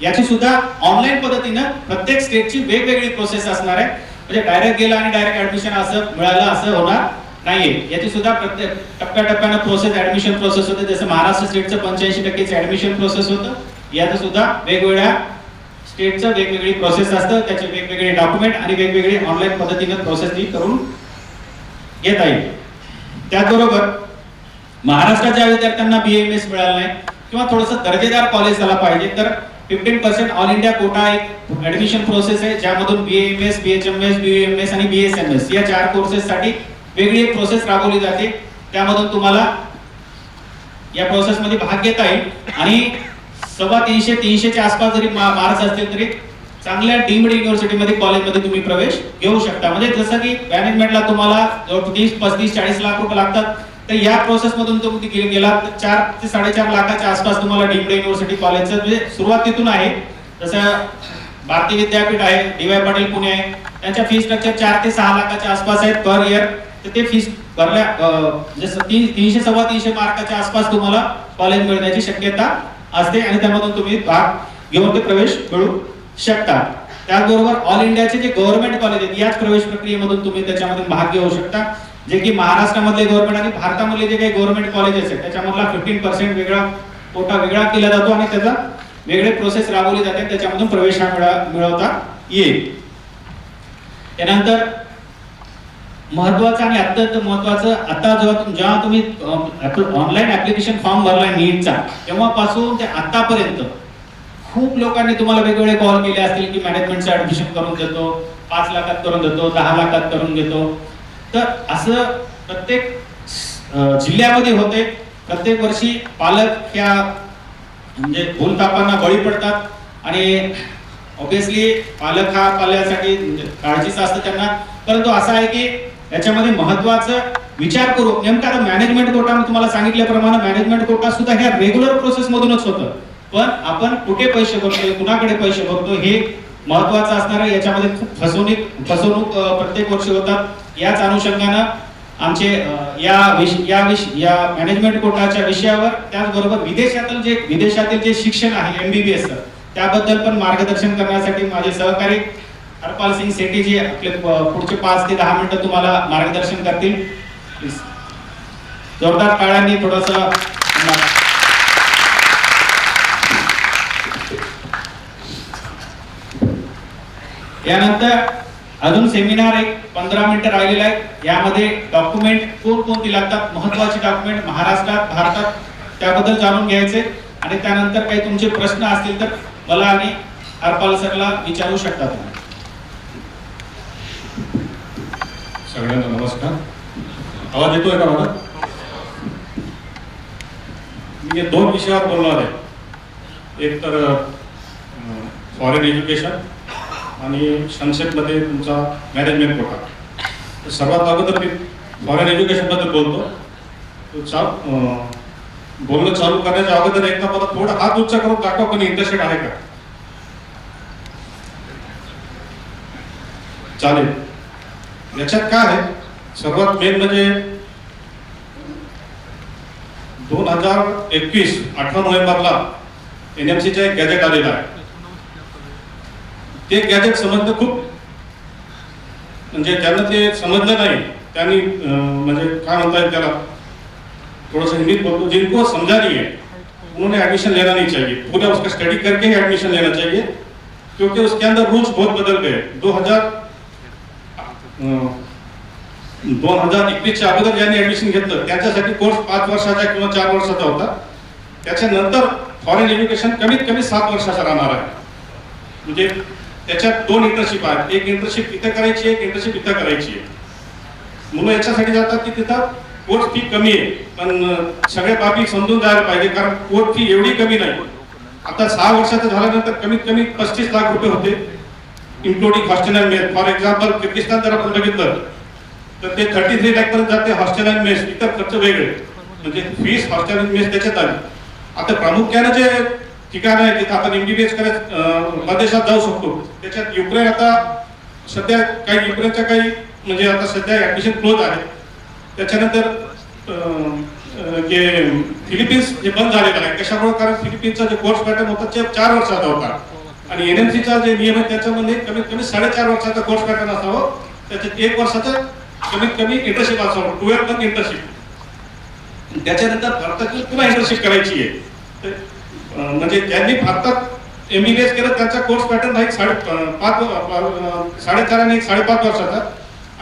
याची सुद्धा ऑनलाईन पद्धतीनं प्रत्येक स्टेटची वेगवेगळी प्रोसेस असणार आहे. म्हणजे डायरेक्ट गेला आणि डायरेक्ट ऍडमिशन असं मिळालं असं होणार नाहीये. याची सुद्धा प्रत्येक टप्प्याटप्प्यानं प्रोसेस ऍडमिशन प्रोसेस होते. जसं महाराष्ट्र स्टेटचं 85% ऍडमिशन प्रोसेस होतं, याचं सुद्धा वेगवेगळ्या स्टेटचं वेगवेगळी प्रोसेस असतं. त्याचे वेगवेगळे डॉक्युमेंट आणि वेगवेगळे ऑनलाईन पद्धतीनं प्रोसेस ती करून घेता येईल. त्याचबरोबर महाराष्ट्रात ज्या विद्यार्थ्यांना BAMS मिळालं नाही किंवा थोडंसं दर्जेदार कॉलेज झाला पाहिजे तर 15% ऑल इंडिया कोटा एक ऍडमिशन प्रोसेस आहे ज्यामधून BAMS, BHMS, BUMS आणि BSMS या 4 कोर्सेस साठी वेगळी एक प्रोसेस राबवली जाते. त्यामधून तुम्हाला या प्रोसेस मध्ये भाग घेता येईल आणि 350 च्या आसपास जरी मार्क्स असतील तरी चांगल्या डीम्ड युनिव्हर्सिटीमध्ये कॉलेजमध्ये तुम्ही प्रवेश घेऊ शकता. म्हणजे जसं की मॅनेजमेंटला तुम्हाला 30, 35, 40 लाख रुपये लागतात तर या प्रोसेस मधून तुम्ही गेला तर 4 ते 4.5 लाखाच्या आसपास तुम्हाला डीम्ड युनिव्हर्सिटी कॉलेजचं म्हणजे सुरुवात तिथून आहे. जसं भारतीय विद्यापीठ आहे, DY पाटील पुणे आहे, त्यांच्या फी स्ट्रक्चर 4 ते 6 लाखाच्या आसपास आहेत पर इयर. तर ते फीस भरल्या जसं 300-325 मार्काच्या आसपास तुम्हाला कॉलेज मिळण्याची शक्यता असते आणि त्यामधून तुम्ही भाग घेऊन ते प्रवेश मिळू शकता. त्याचबरोबर ऑल इंडियाचे जे गव्हर्नमेंट कॉलेज आहेत याच प्रवेश प्रक्रियेमधून तुम्ही त्याच्यामध्ये भाग घेऊ शकता. जे की महाराष्ट्रामधले गव्हर्नमेंट आणि भारतामधले जे काही गव्हर्नमेंट कॉलेजेस आहेत त्याच्यामधला 15% वेगळा कोटा वेगळा केला जातो आणि त्याचा वेगळे प्रोसेस राबवली जाते, त्याच्यामधून प्रवेश हा मिळवता येईल. त्यानंतर महत्वाचं आणि अत्यंत महत्वाचं, आता जेव्हा तुम्ही ऑनलाईन ऍप्लिकेशन फॉर्म भरलाय नीटचा, तेव्हापासून ते आतापर्यंत खूप लोकांनी तुम्हाला वेगवेगळे कॉल केले असतील की मॅनेजमेंटचं ऍडमिशन करून देतो, 5 लाखात करून देतो, 10 लाखात करून देतो. तर असं प्रत्येक जिल्ह्यामध्ये होते. प्रत्येक वर्षी पालक ह्या म्हणजे भूलथापांना बळी पडतात आणि ऑब्विसली पालक हा पाल्यासाठी काळजीचा असतं त्यांना. परंतु असं आहे की याच्यामध्ये महत्वाचं विचारपूर्वक, नेमका आता मॅनेजमेंट कोटा मी तुम्हाला सांगितल्याप्रमाणे मॅनेजमेंट कोटा सुद्धा ह्या रेग्युलर प्रोसेस मधूनच होतं, पण आपण कुठे पैसे भरतोय, कुणाकडे पैसे भरतो हे महत्वाचं असणार आहे. याच्यामध्ये खूप फसवणूक प्रत्येक वर्षी होतात. याच अनुषंगानं आमचे या मॅनेजमेंट कोटाच्या विषयावर, त्याचबरोबर विदेशातील जे शिक्षण आहे MBBS त्याबद्दल पण मार्गदर्शन करण्यासाठी माझे सहकारी हरपाल सिंग सेठी जी आपले पुढचे 5 ते 10 मिनिटं तुम्हाला मार्गदर्शन करतील. प्लीज जोरदार टाळ्यांनी थोडस. यानंतर अजून सेमिनार एक 15 मिनिटं राहिलेला आहे. यामध्ये डॉक्युमेंट कोणकोणती लागतात, महत्वाची डॉक्युमेंट महाराष्ट्रात भारतात, त्याबद्दल जाणून घ्यायचे. आणि त्यानंतर काही तुमचे प्रश्न असतील तर मला आणि हरपाल सरला विचारू शकता तुम्ही. सगळ्यांना नमस्कार. आवाज येतोय का मला? मी 2 विषयावर बोलणार आहे. एक तर फॉरेन एज्युकेशन आणि संक्षेपमध्ये तुमचा मॅनेजमेंट कोटा. तर सर्वात अगोदर मी फॉरेन एज्युकेशनबद्दल बोलतो. बोलणं चालू करण्याच्या अगोदर एकदा मला थोडा हात उच्च करून दाखवा कोणी इंटरेस्टेड आहे का. चालेल. याच्यात काय आहे, सर्वात मेन म्हणजे 2021 18 नोव्हेंबरला NMCचं एक गॅजेट आलेलं आहे. ते गॅजेट समजणं खूप, म्हणजे ज्यांना ते समजलं नाही त्यांनी म्हणजे काय म्हणता येईल त्याला, थोड़ा हिंदी बोलते, जिनको समझा नहीं है उन्होंने एडमिशन लेना नहीं चाहिए, पूरा उसका स्टडी करके ही एडमिशन लेना चाहिए, क्योंकि उसके अंदर रूल्स बहुत बदल गए. 2021च्या अगोदर ज्यांनी ऍडमिशन घेतलं त्याच्यासाठी कोर्स 5 वर्षाचा किंवा 4 वर्षाचा होता. त्याच्यानंतर फॉरेन एज्युकेशन कमीत कमी 7 वर्षाचा राहणार आहे. म्हणजे त्याच्यात 2 इंटर्नशिप आहेत. एक इंटर्नशिप इथं करायची आहे, एक इंटर्नशिप इथं करायची आहे. मुलं याच्यासाठी जातात की तिथं कोर्स फी कमी आहे, पण सगळ्या बाबी समजून जायला पाहिजे, कारण कोर्स फी एवढी कमी नाही. आता 6 वर्षाचं झाल्यानंतर कमीत कमी 35 लाख रुपये होते, including hostel and mess. For example Kyrgyzstan जर आपण बघितलं तर ते 33 लाख पर्यंत जाते हॉस्टेल अँड मेस, इतर खर्च वेगळे, म्हणजे फीस हॉस्टेल अँड मेस त्याच्यात आली. आता प्रामुख्याने जे ठिकाण आहे तिथं आपण MBBS करत परदेशात जाऊ शकतो. त्याच्यात युक्रेन, आता सध्या काही युक्रेनच्या काही म्हणजे आता सध्या ऍडमिशन क्लोज आहे. त्याच्यानंतर जे फिलिपिन्स जे बंद झालेलं आहे, कशामुळे, कारण फिलिपिन्सचा जे कोर्स पॅटर्न होता ते 4 वर्षाचा होता आणि NMCचा जे नियम आहे त्याच्यामध्ये कमीत कमी 4.5 वर्षाचा कोर्स पॅटर्न असावं, त्याच्यात 1 वर्षाचा कमीत कमी इंटर्नशिप असावं, 12 मंथ इंटर्नशिप. त्याच्यानंतर भारतातील पुन्हा इंटर्नशिप करायची आहे. तर म्हणजे ज्यांनी भारतात MBBS केलं त्यांचा कोर्स पॅटर्न आहे 4.5 आणि 5.5 वर्षाचा,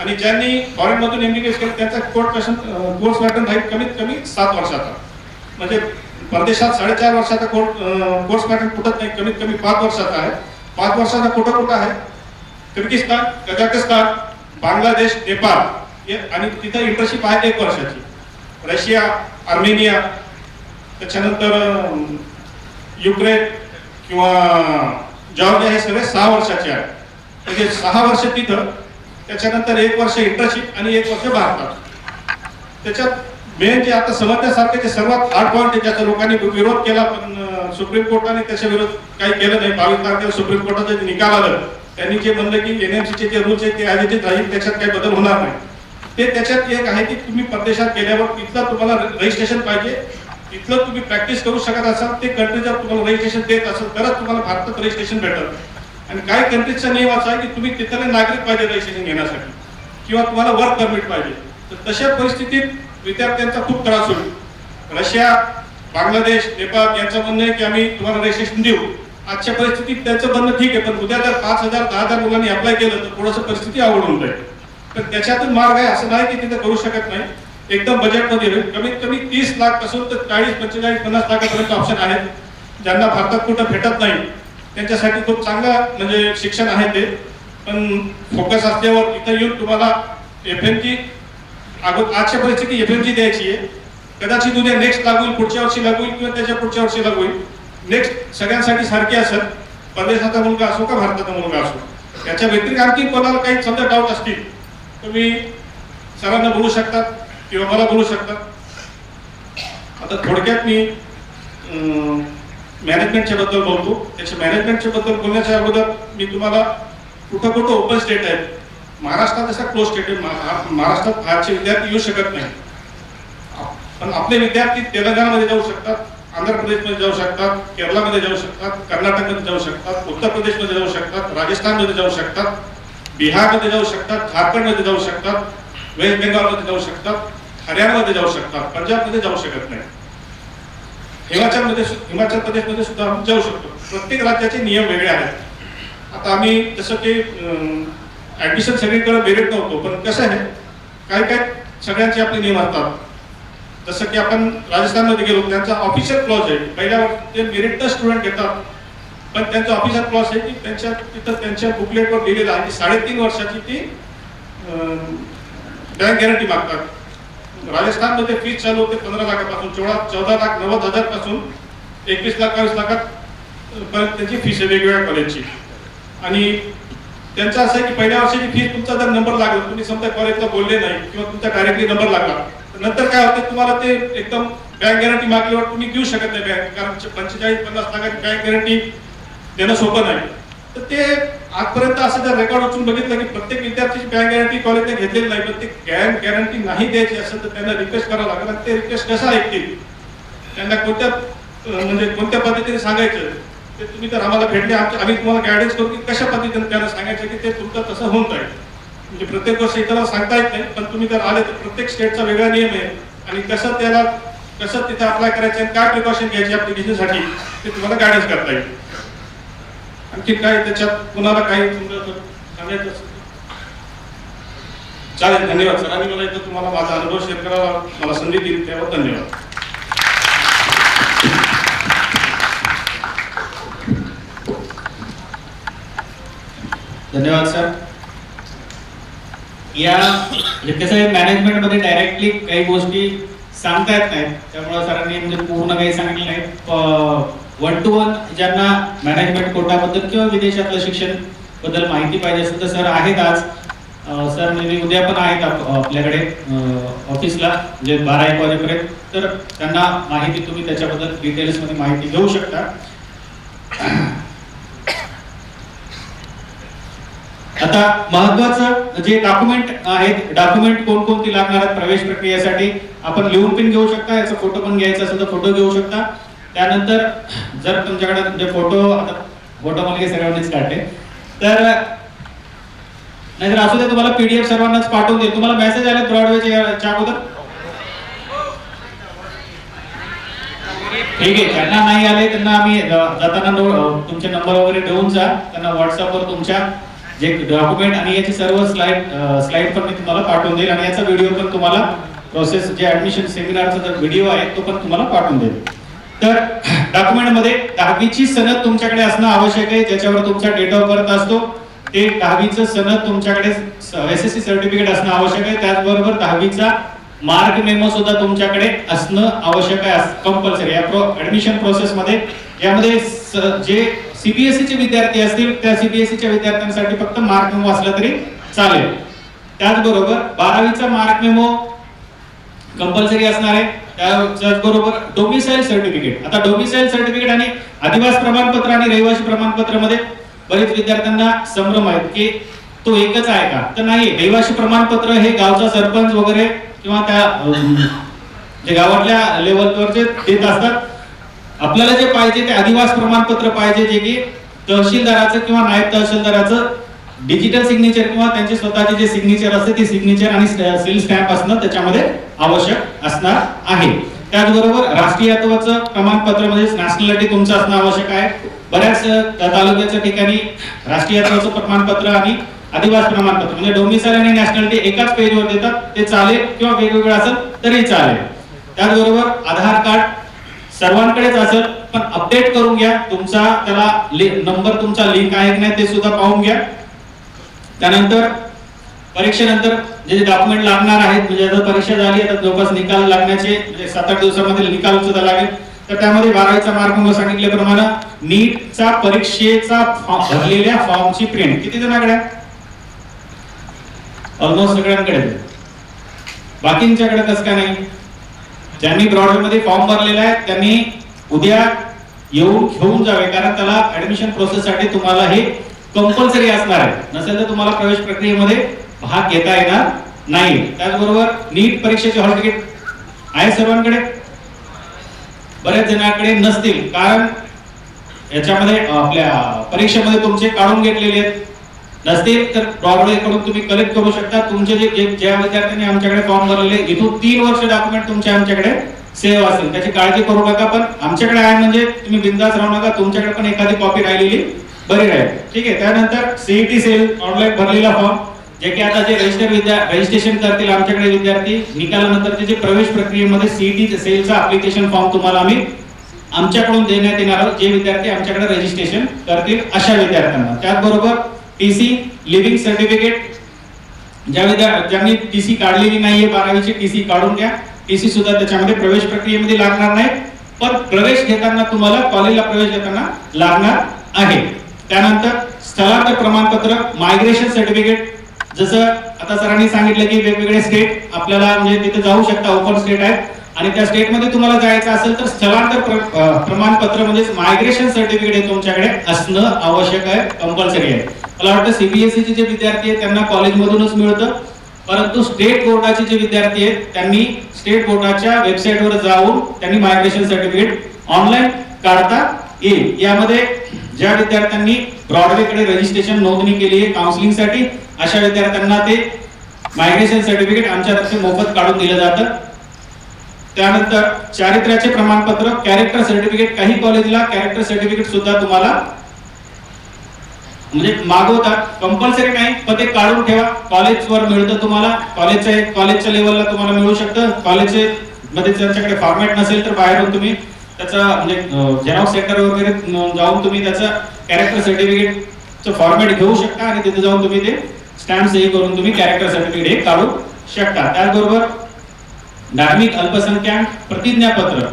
आणि ज्यांनी फॉरेन मधून MBBS केलं त्यांचा कोर्स पॅटर्न आहे कमीत कमी 7 वर्षाचा. म्हणजे परदेशात 4.5 वर्षाचा कोर्स पॅटर्न कुठत नाही, कमीत कमी 5 वर्षाचा आहे. 5 वर्षाचा कुठं आहे, किर्गिस्तान, कझाकिस्तान, बांगलादेश, नेपाळ, आणि तिथं इंटर्नशिप आहे 1 वर्षाची. रशिया, आर्मेनिया, त्याच्यानंतर युक्रेन किंवा जॉर्जिया, हे सगळे 6 वर्षाचे आहे. म्हणजे 6 वर्ष तिथं, त्याच्यानंतर 1 वर्ष इंटर्नशिप आणि 1 वर्ष भारतात. त्याच्यात मेन जे आता समजण्यासारखे जे सर्वात हार्ड पॉईंट आहे, ज्याचा लोकांनी विरोध केला पण सुप्रीम कोर्टाने त्याच्या विरोध काही केलं नाही. 22 तारखेला सुप्रीम कोर्टाचा जे निकाल आलं, त्यांनी जे म्हणलं की NMCचे जे रूल्स आहेत ते ॲज इट इज राहील, त्याच्यात काही बदल होणार नाही. ते त्याच्यात एक आहे की तुम्ही परदेशात गेल्यावर तिथलं तुम्हाला रजिस्ट्रेशन पाहिजे, तिथलं तुम्ही प्रॅक्टिस करू शकत असाल, ते कंट्री जर तुम्हाला रजिस्ट्रेशन देत असेल तरच तुम्हाला भारतात रजिस्ट्रेशन भेटल. आणि काही कंट्रीजचा नियम असा आहे की तुम्ही तिथले नागरिक पाहिजे रजिस्ट्रेशन घेण्यासाठी, किंवा तुम्हाला वर्क परमिट पाहिजे. तर तशा परिस्थितीत विद्यार्थ्यांचा खूप त्रास होईल. रशिया, बांगलादेश, नेपाळ यांचं म्हणणं आहे की आम्ही तुम्हाला रजिस्ट्रेशन देऊ. आजच्या परिस्थितीत त्यांचं म्हणणं ठीक आहे, पण उद्या जर 5,000 10,000 मुलांनी अप्लाय केलं तर थोडंसं परिस्थिती अवघड होऊन जाईल. तर त्याच्यातून मार्ग आहे, असं नाही की तिथे करू शकत नाही. एकदम बजेटमध्ये होईल. कमीत कमी 30 लाख पासून तर 40, 45, 50 लाखापर्यंत ऑप्शन आहेत. ज्यांना भारतात कुठं भेटत नाही त्यांच्यासाठी खूप चांगलं म्हणजे शिक्षण आहे ते. पण फोकस असल्यावर इथं येऊन तुम्हाला FMG आजच्या परिस्थिती FMG द्यायची आहे. कदाचित उद्या नेक्स्ट लागू होईल, पुढच्या वर्षी लागू होईल किंवा त्याच्या पुढच्या वर्षी लागू होईल. नेक्स्ट सगळ्यांसाठी सारखी असेल, परदेशाचा मुलगा असो का भारताचा मुलगा असो. याच्या व्यतिरिक्त आणखी कोणाला काही समजा डाऊट असतील तुम्ही सरांना बोलू शकतात किंवा मला बोलू शकतात. आता थोडक्यात मी मॅनेजमेंटच्या बद्दल बोलतो. त्याच्या मॅनेजमेंटच्या बद्दल बोलण्याच्या अगोदर मी तुम्हाला कुठं कुठं ओपन स्टेट आहेत. महाराष्ट्रात असा क्लोज स्टेट आहे. महाराष्ट्रात बाहेरचे विद्यार्थी येऊ शकत नाही, पण आपले विद्यार्थी तेलंगणामध्ये जाऊ शकतात, आंध्र प्रदेशमध्ये जाऊ शकतात, केरळमध्ये जाऊ शकतात, कर्नाटकमध्ये जाऊ शकतात, उत्तर प्रदेशमध्ये जाऊ शकतात, राजस्थानमध्ये जाऊ शकतात, बिहारमध्ये जाऊ शकतात, झारखंडमध्ये जाऊ शकतात, वेस्ट बेंगॉलमध्ये जाऊ शकतात, हरियाणामध्ये जाऊ शकतात, पंजाबमध्ये जाऊ शकत नाही. हिमाचल प्रदेशमध्ये सुद्धा आपण जाऊ शकतो. प्रत्येक राज्याचे नियम वेगळे आहेत. आता आम्ही जसं की ऍडमिशन सगळीकडे मेरिट नव्हतो, पण कसं आहे काय काय सगळ्यांचे आपले नियम असतात. जसं की आपण राजस्थानमध्ये गेलो, त्यांचा ऑफिशियल क्लॉज आहे. पहिल्या ते मेरिट स्टुडंट घेतात, पण त्यांचा ऑफिशियल क्लॉज आहे की त्यांच्या तिथं त्यांच्या बुकलेटवर लिहिलेलं आहे की 3.5 वर्षाची ती बँक गॅरंटी मागतात. राजस्थानमध्ये फीस चालू होते 15 लाखापासून 14,90,000 पासून 21,22 लाखात पर्यंत त्यांची फीस आहे वेगवेगळ्या कॉलेजची. आणि त्यांचं असं आहे की पहिल्या वर्षाची फीस तुमचा जर नंबर लागला, तुम्ही समजा कॉलेजला बोलले नाही किंवा तुमचा डायरेक्टली नंबर लागला, तर नंतर काय होतं तुम्हाला ते एकदम बँक गॅरंटी मागल्यावर तुम्ही देऊ शकत नाही बँक, कारण 45-50 लाखाची बँक गॅरंटी देणं सोपं नाही. तर ते आजपर्यंत असं जर रेकॉर्ड उचलून बघितलं की प्रत्येक विद्यार्थ्याची बँक गॅरंटी कॉलेजने घेतलेली नाही, पण ते बँक गॅरंटी नाही द्यायची असेल तर त्यांना रिक्वेस्ट करावं लागेल. आणि ते रिक्वेस्ट कसं ऐकतील, त्यांना कोणत्या म्हणजे कोणत्या पद्धतीने सांगायचं ते तुम्ही तर आम्हाला भेटले, आम्ही तुम्हाला गायडन्स करू की कशा पद्धतीने त्यांना सांगायचं की ते तुमचं तसं होऊन जाईल. म्हणजे प्रत्येक गोष्ट इतरांना सांगता येत नाही, पण तुम्ही जर आले तर प्रत्येक स्टेटचा वेगळा नियम आहे आणि कसं तिथे अप्लाय करायचं आणि काय प्रिकॉशन घ्यायची ऍप्लिकेशनसाठी ते तुम्हाला गायडन्स करता येईल. आणखी काय त्याच्यात कुणाला काही सांगायचं असेल चालेल. धन्यवाद सरांनी मला इथं तुम्हाला माझा अनुभव शेअर करायला मला संधी दिली, त्यावर धन्यवाद. धन्यवाद सर. या कसं आहे मॅनेजमेंट मध्ये डायरेक्टली काही गोष्टी सांगता येत नाहीत, त्यामुळे सरांनी म्हणजे पूर्ण काही सांगितलं नाही. 1 to 1 ज्यांना मॅनेजमेंट कोटाबद्दल किंवा विदेशातलं शिक्षण बद्दल माहिती पाहिजे असेल तर सर आहेत आज. सर म्हणजे उद्या पण आहेत आपल्याकडे ऑफिसला, म्हणजे 12-1 वाजेपर्यंत. तर त्यांना माहिती तुम्ही त्याच्याबद्दल डिटेल्स मध्ये माहिती घेऊ शकता. आता महत्वाचं जे डॉक्युमेंट आहेत, डॉक्युमेंट कोणकोणती लागणार आहेत प्रवेश प्रक्रियेसाठी आपण लिहून पण घेऊ शकता, याचा फोटो पण घ्यायचा असेल तर फोटो घेऊ शकता. त्यानंतर जर तुमच्याकडे म्हणजे फोटो, आता फोटो मला सर्वांनीच काढले तर नाहीतर असू दे, तुम्हाला PDF सर्वांनाच पाठवून देईल. तुम्हाला मेसेज आले ब्रॉडवेच्या अगोदर? ठीक आहे. ज्यांना नाही आले त्यांना आम्ही जाताना तुमचे नंबर वगैरे देऊन जा, त्यांना व्हॉट्सअपवर तुमच्या जे डॉक्युमेंट आणि याचे सर्व स्लाइड पण मी तुम्हाला पाठवून देईल. आणि याचा व्हिडिओ पण तुम्हाला प्रोसेस जे ऍडमिशन सेमिनारचा जो व्हिडिओ आहे तो पण तुम्हाला पाठवून देईल. तर डॉक्युमेंट मध्ये 10वीची सनद तुमच्याकडे असणं आवश्यक आहे, ज्याच्यावर तुमचा डेट ऑफ बर्थ असतो. ते 10वीचं सनद तुमच्याकडे SSC सर्टिफिकेट असणं आवश्यक आहे. त्याचबरोबर 10वीचा मार्क मेमो सुद्धा तुमच्याकडे असणं आवश्यक आहे, कंपल्सरी. या ऍडमिशन प्रोसेस मध्ये यामध्ये जे CBSE चे विद्यार्थी असतील त्या CBSE च्या विद्यार्थ्यांसाठी फक्त मार्क मेमो असला तरी चालेल. त्याचबरोबर 12वीचा मार्क मेमो कंपल्सरी असणार आहे. त्याचबरोबर डोमिसाइल सर्टिफिकेट. आता डोमिसाइल सर्टिफिकेट आणि अधिवास प्रमाणपत्र आणि रहिवासी प्रमाणपत्र मध्ये बरेच विद्यार्थ्यांना संभ्रम आहे की तो एकच आहे का, तर नाही. रहिवासी प्रमाणपत्र हे गावचा सरपंच वगैरे किंवा त्या जे गावातल्या लेवलवर जे देत असतात. आपल्याला जे पाहिजे ते अधिवास प्रमाणपत्र पाहिजे, जे की तहसीलदाराचं किंवा नायब तहसीलदाराचं डिजिटल सिग्नेचर किंवा त्यांचे स्वतःचे जे सिग्नेचर असते ते सिग्नेचर आणि सील स्टॅम्प असणं त्याच्यामध्ये आवश्यक असणार आहे. त्याचबरोबर राष्ट्रीयत्वाचं प्रमाणपत्र म्हणजे नॅशनॅलिटी तुमचं असणं आवश्यक आहे. बऱ्याच तालुक्याच्या ठिकाणी राष्ट्रीयत्वाचं प्रमाणपत्र आणि आदिवासी प्रमाणपत्र म्हणजे डोमिसाइल आणि नॅशनॅलिटी एकाच पेजवर देतात, ते चालेल किंवा वेगवेगळं असेल तरी चालेल. त्याचबरोबर आधार कार्ड सर्वांकडेच असेल, पण अपडेट करून घ्या. तुमचा त्याला नंबर तुमचा लिंक आहे की नाही ते सुद्धा पाहून घ्या. त्यानंतर परीक्षेनंतर जे डॉक्युमेंट लागणार आहेत, म्हणजे आता परीक्षा झाली आता जवळपास निकाल लागण्याचे म्हणजे 7-8 दिवसामध्ये निकाल सुद्धा लागेल. तर त्यामध्ये 12वीचा मार्क मी सांगितल्याप्रमाणे नीटचा परीक्षेचा भरलेल्या फॉर्मची प्रिंट किती जणांकडे आहे? ऑलमोस्ट सगळ्यांकडे. बाकींच्याकडे कसं काय नाही? ज्यांनी ब्रॉडवेमध्ये फॉर्म भरलेला आहे त्यांनी उद्या येऊन घेऊन जावे, कारण त्याला ऍडमिशन प्रोसेस साठी तुम्हाला हे कंपल्सरी असणार आहे. नसेल तर तुम्हाला प्रवेश प्रक्रियेमध्ये भाग घेता येणार नाही. त्याचबरोबर नीट परीक्षेचे हॉल तिकीट आहे सर्वांकडे? बऱ्याच जणांकडे नसतील, कारण याच्यामध्ये आपल्या परीक्षेमध्ये तुमचे काढून घेतलेले आहेत. नसतील तर ब्रॉडवे कडून तुम्ही कलेक्ट करू शकता. तुमचे ज्या विद्यार्थ्यांनी आमच्याकडे फॉर्म भरलेले इथून 3 वर्ष डॉक्युमेंट तुमचे आमच्याकडे सेव्ह असेल, त्याची काळजी करू नका. पण आमच्याकडे आहे म्हणजे तुम्ही बिंदास राहू नका, तुमच्याकडे पण एखादी कॉपी राहिलेली बरी राहील. ठीक आहे. त्यानंतर सीईटी सेल ऑनलाईन भरलेला फॉर्म, जे की आता जे रजिस्ट्रेशन करतील आमच्याकडे विद्यार्थी, निकालानंतर जे प्रवेश प्रक्रियेमध्ये सीईटी सेलचा ऍप्लिकेशन फॉर्म तुम्हाला आम्ही आमच्याकडून देण्यात येणार आहोत, जे विद्यार्थी आमच्याकडे रजिस्ट्रेशन करतील अशा विद्यार्थ्यांना. त्याचबरोबर टीसी लिव्हिंग सर्टिफिकेट, ज्यांनी टीसी काढलेली नाहीये 12वीची टीसी काढून घ्या. टीसी सुद्धा त्याच्यामध्ये प्रवेश प्रक्रियेमध्ये लागणार नाही, पण प्रवेश घेताना तुम्हाला कॉलेजला प्रवेश घेताना लागणार आहे. त्यानंतर स्थलांतर प्रमाणपत्र, मायग्रेशन सर्टिफिकेट, जसं आता सरांनी सांगितलं की वेगवेगळे स्टेट आपल्याला म्हणजे तिथे जाऊ शकता, ओपन स्टेट आहे आणि त्या स्टेट मध्ये तुम्हाला जायचं असेल तर स्थलांतर प्रमाणपत्र म्हणजे मायग्रेशन सर्टिफिकेट हे तुमच्याकडे असणं आवश्यक आहे, कंपल्सरी आहे. मला वाटतं सीबीएसई चे जे विद्यार्थी आहेत त्यांना कॉलेजमधूनच मिळतं, परंतु स्टेट बोर्डाचे जे विद्यार्थी आहेत त्यांनी स्टेट बोर्डाच्या वेबसाईटवर जाऊन त्यांनी मायग्रेशन सर्टिफिकेट ऑनलाईन काढता येईल. यामध्ये ज्या विद्यार्थ्यांनी ब्रॉडवेकडे रजिस्ट्रेशन नोंदणी केली आहे काउन्सिलिंग साठी, अशा विद्यार्थ्यांना ते मायग्रेशन सर्टिफिकेट आमच्यातर्फे मोफत काढून दिलं जातं. त्यानंतर चारित्र्याचे प्रमाणपत्र, कॅरेक्टर सर्टिफिकेट, काही कॉलेजला कॅरेक्टर सर्टिफिकेट सुद्धा तुम्हाला म्हणजे मागवतात, कंपल्सरी नाही पण ते काढून ठेवा. कॉलेजवर मिळतं तुम्हाला, कॉलेजच्या लेवलला तुम्हाला मिळू शकतं. कॉलेजचे मध्ये त्यांच्याकडे फॉर्मॅट नसेल तर बाहेरून तुम्ही त्याचा म्हणजे झेरॉक्स सेंटर वगैरे जाऊन तुम्ही त्याचं कॅरेक्टर सर्टिफिकेटचं फॉर्मॅट घेऊ शकता आणि तिथे जाऊन तुम्ही ते स्टॅम्प सही करून तुम्ही कॅरेक्टर सर्टिफिकेट हे काढू शकता. त्याचबरोबर धार्मिक अल्पसंख्याक प्रतिज्ञापत्र,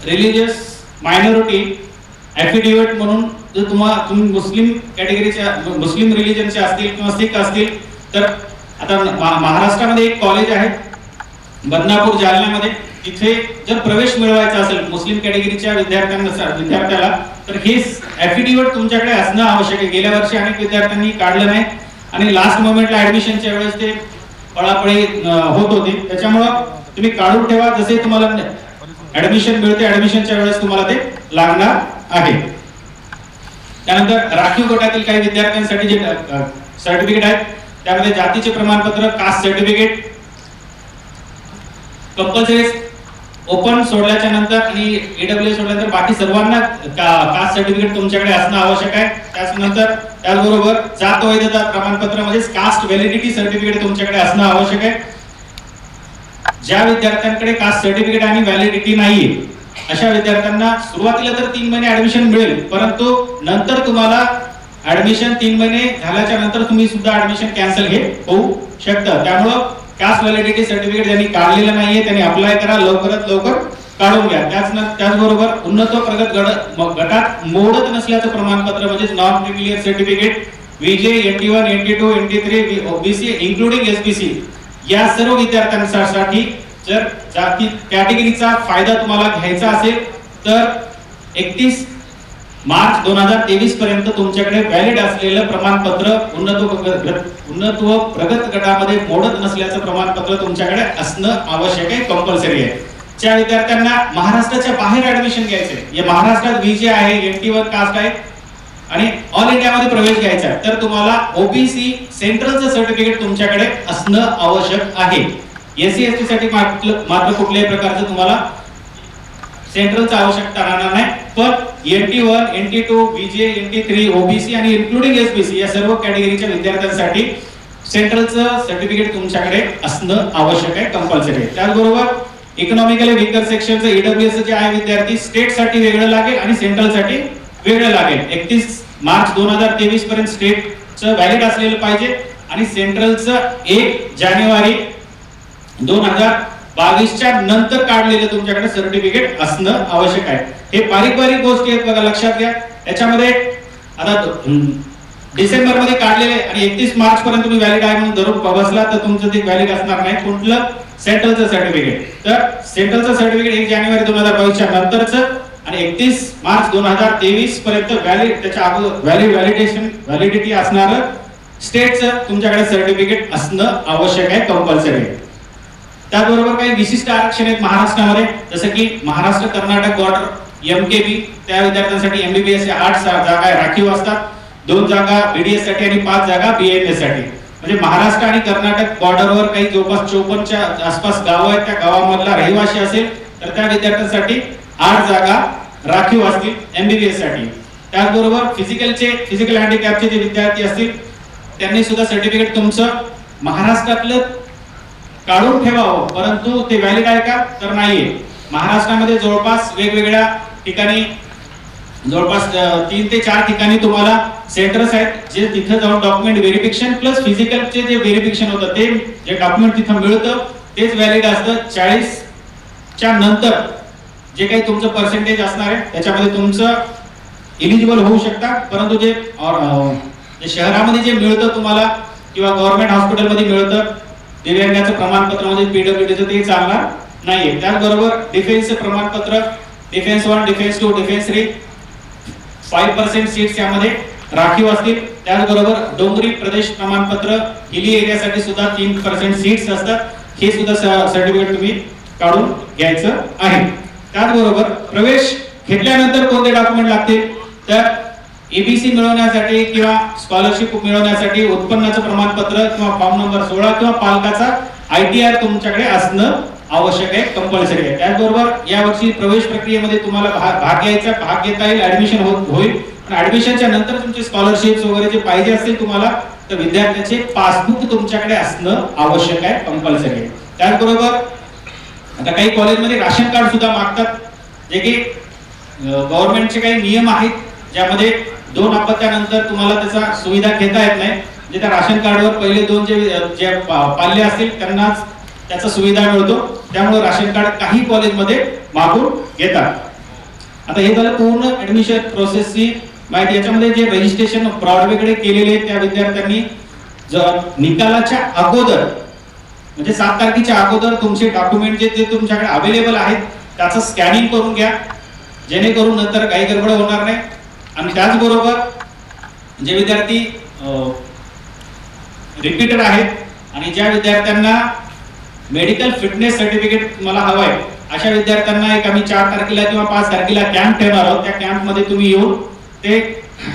रिलीजियस मायनॉरिटी ऍफिडेव्हिट म्हणून जर तुम्ही मुस्लिम कॅटेगरीच्या मुस्लिम रिलीजनचे असतील किंवा सिख असतील तर आता महाराष्ट्रामध्ये एक कॉलेज आहे बदनापूर जालन्यामध्ये, तिथे जर प्रवेश मिळवायचा असेल मुस्लिम कॅटेगरीच्या विद्यार्थ्याला तर हे ऍफिडेव्हिट तुमच्याकडे असणं आवश्यक आहे. गेल्या वर्षी अनेक विद्यार्थ्यांनी काढलं नाही आणि लास्ट मोमेंटला ऍडमिशनच्या वेळेस ते पळापळी होत होती, त्याच्यामुळं तुम्ही काढून ठेवा. जसे तुम्हाला ऍडमिशन मिळते ऍडमिशनच्या वेळेस तुम्हाला ते लागणार आहे. त्यानंतर राखीव गटातील काही विद्यार्थ्यांसाठी जे सर्टिफिकेट आहेत त्यामध्ये जातीचे प्रमाणपत्र, कास्ट सर्टिफिकेट कंपल्सरी ओपन सोडल्याच्या नंतर आणि ईडब्ल्यूएस सोडल्यानंतर बाकी सर्वांना कास्ट सर्टिफिकेट तुमच्याकडे असणं आवश्यक आहे. त्याचबरोबर जात वैधता प्रमाणपत्र म्हणजे कास्ट व्हॅलिडिटी सर्टिफिकेट तुमच्याकडे असणं आवश्यक आहे. ज्या विद्यार्थ्यांकडे कास्ट सर्टिफिकेट आणि व्हॅलिडिटी नाहीये अशा विद्यार्थ्यांना सुरुवातीला तर 3 महिने ऍडमिशन मिळेल, परंतु नंतर तुम्हाला ऍडमिशन 3 महिने झाल्याच्या नंतर तुम्ही सुद्धा ऍडमिशन कॅन्सल हे होऊ शकतं. त्यामुळं कास्ट व्हॅलिडिटी सर्टिफिकेट ज्यांनी काढलेलं नाहीये त्यांनी अप्लाय करा, लवकरात लवकर काढून घ्या. त्याचबरोबर उन्नत व प्रगत गटात मोडत नसल्याचं प्रमाणपत्र म्हणजे non creamy layer certificate, VJ 81, 82, 83, OBC including SBC या सर्व विद्यार्थ्यांसाठी जर जाती कॅटेगरीचा फायदा तुम्हाला घ्यायचा असेल तर 31 मार्च 2023 पर्यंत तुमच्याकडे व्हॅलिड असलेलं प्रमाणपत्र उन्नत व प्रगत गटामध्ये मोडत नसल्याचं प्रमाणपत्र तुमच्याकडे असणं आवश्यक आहे, कंपल्सरी आहे. ज्या विद्यार्थ्यांना महाराष्ट्राच्या बाहेर ऍडमिशन घ्यायचंय, या महाराष्ट्रात VJ आहे, 81 कास्ट आहे आणि ऑल इंडियामध्ये प्रवेश घ्यायचा आहे तर तुम्हाला OBC सेंट्रलचं सर्टिफिकेट तुमच्याकडे असणं आवश्यक आहे. एससी एसटी साठी मात्र कुठल्याही प्रकारचं तुम्हाला सेंट्रलची आवश्यकता राहणार नाही. पण NT1, NT2, BJ, NT3, OBC आणि इन्क्लुडिंग SBC या सर्व कॅटेगरीच्या विद्यार्थ्यांसाठी सेंट्रलचं सर्टिफिकेट तुमच्याकडे असणं आवश्यक आहे, कंपल्सरी आहे. त्याचबरोबर इकॉनॉमिकली वीकर सेक्शनचं EWS जे आहे विद्यार्थी स्टेटसाठी वेगळं लागेल आणि सेंट्रलसाठी वेगळं लागेल. 31 मार्च 2023 पर्यंत स्टेटचं व्हॅलिड असलेलं पाहिजे आणि सेंट्रलचं 1 जानेवारी 2022च्या नंतर काढलेलं तुमच्याकडे सर्टिफिकेट असणं आवश्यक आहे. हे बारीक गोष्टी आहेत बघा, लक्षात घ्या. याच्यामध्ये आता डिसेंबर मध्ये काढलेले आणि 31 मार्च पर्यंत तुम्ही व्हॅलिड आहे म्हणून धरून बसला तर तुमचं ते व्हॅलिड असणार नाही. कुठलं? सेंट्रलचं सर्टिफिकेट. तर सेंट्रलचं सर्टिफिकेट 1 जानेवारी 2022च्या नंतरचं आणि 31 मार्च 2023 पर्यंत व्हॅलिड, त्याच्या अगोदर व्हॅलिडिटी असणार स्टेटचं तुमच्याकडे सर्टिफिकेट असणं आवश्यक आहे, कंपल्सरी आहे. त्याचबरोबर काही विशिष्ट आरक्षण आहेत महाराष्ट्रामध्ये, जसं की महाराष्ट्र कर्नाटक बॉर्डर MKB, त्या विद्यार्थ्यांसाठी MBBS या 8 जागा राखीव असतात, 2 जागा BDS साठी आणि 5 जागा BAMS साठी. म्हणजे महाराष्ट्र आणि कर्नाटक बॉर्डरवर काही जवळपास 54च्या आसपास गाव आहेत, त्या गावामधला रहिवासी असेल तर त्या विद्यार्थ्यांसाठी 8 जागा राखीव असतील MBBS साठी. त्याचबरोबर फिजिकल हँडिकॅपचे जे विद्यार्थी असतील त्यांनी सुद्धा सर्टिफिकेट तुमचं महाराष्ट्रातलं काढून ठेवावं, परंतु ते व्हॅलिड आहे का तर नाहीये. महाराष्ट्रामध्ये जवळपास वेगवेगळ्या ठिकाणी जवळपास 3 ते 4 ठिकाणी तुम्हाला सेंटर्स आहेत जे तिथे जाऊन डॉक्युमेंट व्हेरिफिकेशन प्लस फिजिकलचे जे व्हेरिफिकेशन होतं ते जे डॉक्युमेंट तिथे मिळतं तेच व्हॅलिड असतं. 40च्या नंतर जे काही तुमचं पर्सेंटेज असणार आहे त्याच्यामध्ये तुमचं एलिजिबल होऊ शकता, परंतु जे शहरामध्ये जे मिळतं तुम्हाला किंवा गव्हर्नमेंट हॉस्पिटलमध्ये मिळतं दिव्यांगाचं प्रमाणपत्र म्हणजे PWDचं ते चालणार नाहीये. त्याचबरोबर डिफेन्सचं प्रमाणपत्र डिफेन्स 1, डिफेन्स 2, डिफेन्स 3 5% सीट्स यामध्ये राखीव असतील. त्याचबरोबर डोंगरी प्रदेश प्रमाणपत्र हिली एरियासाठी सुद्धा 3% सीट्स असतात. हे सुद्धा सर्टिफिकेट तुम्ही काढून घ्यायचं आहे. त्याचबरोबर प्रवेश घेतल्यानंतर कोणते डॉक्युमेंट लागतील तर ABC मिळवण्यासाठी किंवा स्कॉलरशिप मिळवण्यासाठी उत्पन्नाचं प्रमाणपत्र किंवा फॉर्म नंबर 16 किंवा पालकाचा ITR तुमच्याकडे असणं आवश्यक आहे, कंपल्सरी आहे. त्याचबरोबर यावर्षी प्रवेश प्रक्रियेमध्ये तुम्हाला भाग घेता येईल, ऍडमिशन होईल. पण ऍडमिशनच्या नंतर तुमचे स्कॉलरशिप्स वगैरे जे पाहिजे असतील तुम्हाला तर विद्यार्थ्याचे पासबुक तुमच्याकडे असणं आवश्यक आहे, कंपल्सरी आहे. त्याचबरोबर आता काही कॉलेजमध्ये राशन कार्ड सुद्धा मागतात, जे की गव्हर्नमेंटचे काही नियम आहेत ज्यामध्ये 2 अपत्यानंतर तुम्हाला त्याचा सुविधा घेता येत नाही. म्हणजे त्या राशन कार्डवर पहिले 2 जे पाल्य असतील त्यांनाच त्याचा सुविधा मिळतो. त्यामुळे राशन कार्ड काही कॉलेजमध्ये मागून घेतात. आता हे झालं पूर्ण ऍडमिशन प्रोसेसची माहिती. याच्यामध्ये जे रजिस्ट्रेशन ब्रॉडवेकडे केलेले त्या विद्यार्थ्यांनी निकालाच्या अगोदर म्हणजे 7 तारखेच्या अगोदर तुमचे डॉक्युमेंट जे तुमच्याकडे अवेलेबल आहेत त्याचं स्कॅनिंग करून घ्या, जेणेकरून नंतर काही गडबड होणार नाही. आणि त्याचबरोबर जे विद्यार्थी रिपीटर आहेत आणि ज्या विद्यार्थ्यांना मेडिकल फिटनेस सर्टिफिकेट मला हवं आहे अशा विद्यार्थ्यांना एक आम्ही 4 तारखेला किंवा 5 तारखेला कॅम्प ठेवणार आहोत. त्या कॅम्प मध्ये तुम्ही येऊन ते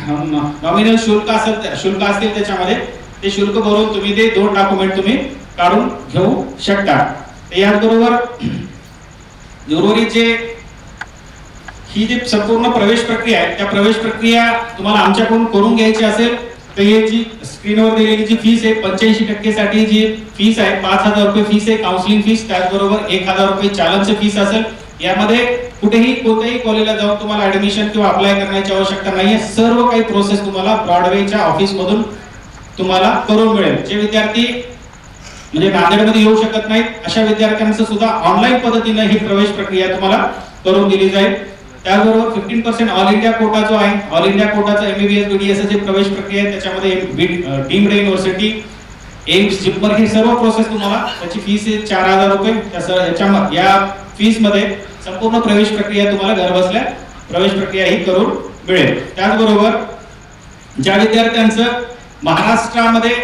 नॉमिनल शुल्क असतील त्याच्यामध्ये ते शुल्क भरून तुम्ही ते 2 डॉक्युमेंट तुम्ही काढून घेऊ शकता. याचबरोबर उर्वरित ही जी संपूर्ण प्रवेश प्रक्रिया आहे त्या प्रवेश प्रक्रिया तुम्हाला आमच्याकडून करून घ्यायची असेल तर ही जी स्क्रीनवर दिलेली जी फीस आहे 85% साठी जी फीस आहे 5,000 रुपये फीस आहे काउन्सिलिंग फीस. त्याचबरोबर 1,000 रुपये चालनची फीस असेल. यामध्ये कुठेही कोणत्याही कॉलेजला जाऊन तुम्हाला ऍडमिशन किंवा अप्लाय करण्याची आवश्यकता नाहीये. सर्व काही प्रोसेस तुम्हाला ब्रॉडवेच्या ऑफिस मधून तुम्हाला करून मिळेल. जे विद्यार्थी म्हणजे नांदेडमध्ये येऊ शकत नाहीत अशा विद्यार्थ्यांचं सुद्धा ऑनलाईन पद्धतीने ही प्रवेश प्रक्रिया तुम्हाला करून दिली जाईल. त्याचबरोबर 15% ऑल इंडिया कोटा जो आहे ऑल इंडिया कोटाचा MBBS BDS ची प्रवेश प्रक्रिया आहे त्याच्यामध्ये डीम्ड युनिव्हर्सिटी एम्स जिपमर ही सर्व प्रोसेस तुम्हाला त्याची फीस आहे 4,000 रुपये. या फीस मध्ये संपूर्ण प्रवेश प्रक्रिया तुम्हाला घरबसल्या प्रवेश प्रक्रिया ही करून मिळेल. त्याचबरोबर ज्या विद्यार्थ्यांचं महाराष्ट्रामध्ये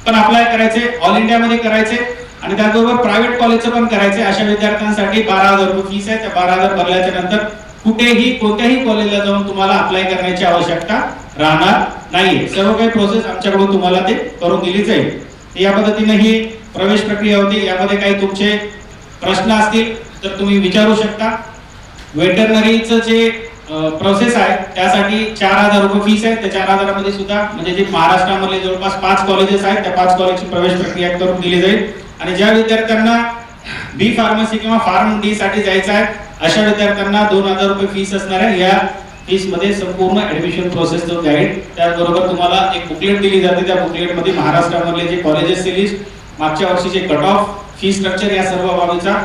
पण अप्लाय करायचे ऑल इंडिया मध्ये करायचे आणि त्याचबरोबर प्रायव्हेट कॉलेजचं पण करायचे अशा विद्यार्थ्यांसाठी 12,000 रुपये फीस आहे. त्या 12,000 भरल्याच्या नंतर कुठेही कोणत्याही कॉलेजला जाऊन तुम्हाला अप्लाय करण्याची आवश्यकता राहणार नाहीये. सर्व काही प्रोसेस आमच्याकडून तुम्हाला ते करून दिली जाईल. या पद्धतीने ही प्रवेश प्रक्रिया होती. यामध्ये काही तुमचे प्रश्न असतील तर तुम्ही विचारू शकता. वेटरनरीचं जे प्रोसेस आहे त्यासाठी 4,000 रुपये फीस आहे. त्या 4,000 मध्ये सुद्धा म्हणजे जे महाराष्ट्रामधले जवळपास 5 कॉलेजेस आहेत त्या 5 कॉलेजची प्रवेश प्रक्रिया करून दिली जाईल. आणि ज्या विद्यार्थ्यांना बी फार्मसी किंवा फार्म डी साठी जायचं आहे अशा विद्यार्थ्यांना 2,000 रुपये फीस असणार आहे. या फीस मध्ये संपूर्ण ऍडमिशन प्रोसेसचं गाईड, त्याचबरोबर तुम्हाला एक बुकलेट दिली जाते. त्या बुकलेट मध्ये महाराष्ट्रामधले जे कॉलेजेसचे लिस्ट, मागच्या वर्षीचे कट ऑफ, फी स्ट्रक्चर या सर्व बाबीचा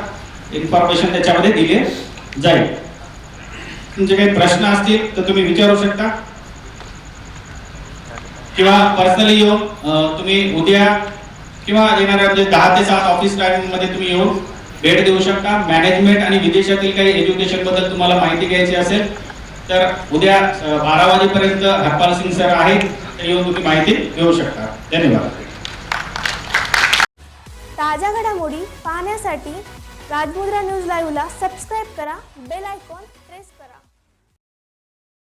इन्फॉर्मेशन त्याच्यामध्ये दिले जाईल. तुमचे काही प्रश्न असतील तर तुम्ही विचारू शकता किंवा पर्सनली येऊन तुम्ही उद्या किंवा येणाऱ्या म्हणजे 10 ते 7 ऑफिस टायमिंग मध्ये तुम्ही येऊन भेट देऊ शकता. मॅनेजमेंट आणि विदेशातील काही एज्युकेशन बद्दल तुम्हाला माहिती घ्यायची असेल तर उद्या 12 वाजेपर्यंत हरपाल सिंग सर आहेत, तर येऊन तुम्ही माहिती घेऊ शकता. धन्यवाद. ताज्या घडामोडी पाहण्यासाठी राजमुद्रा न्यूज लाईव्हला सबस्क्राईब करा, बेल आयकॉन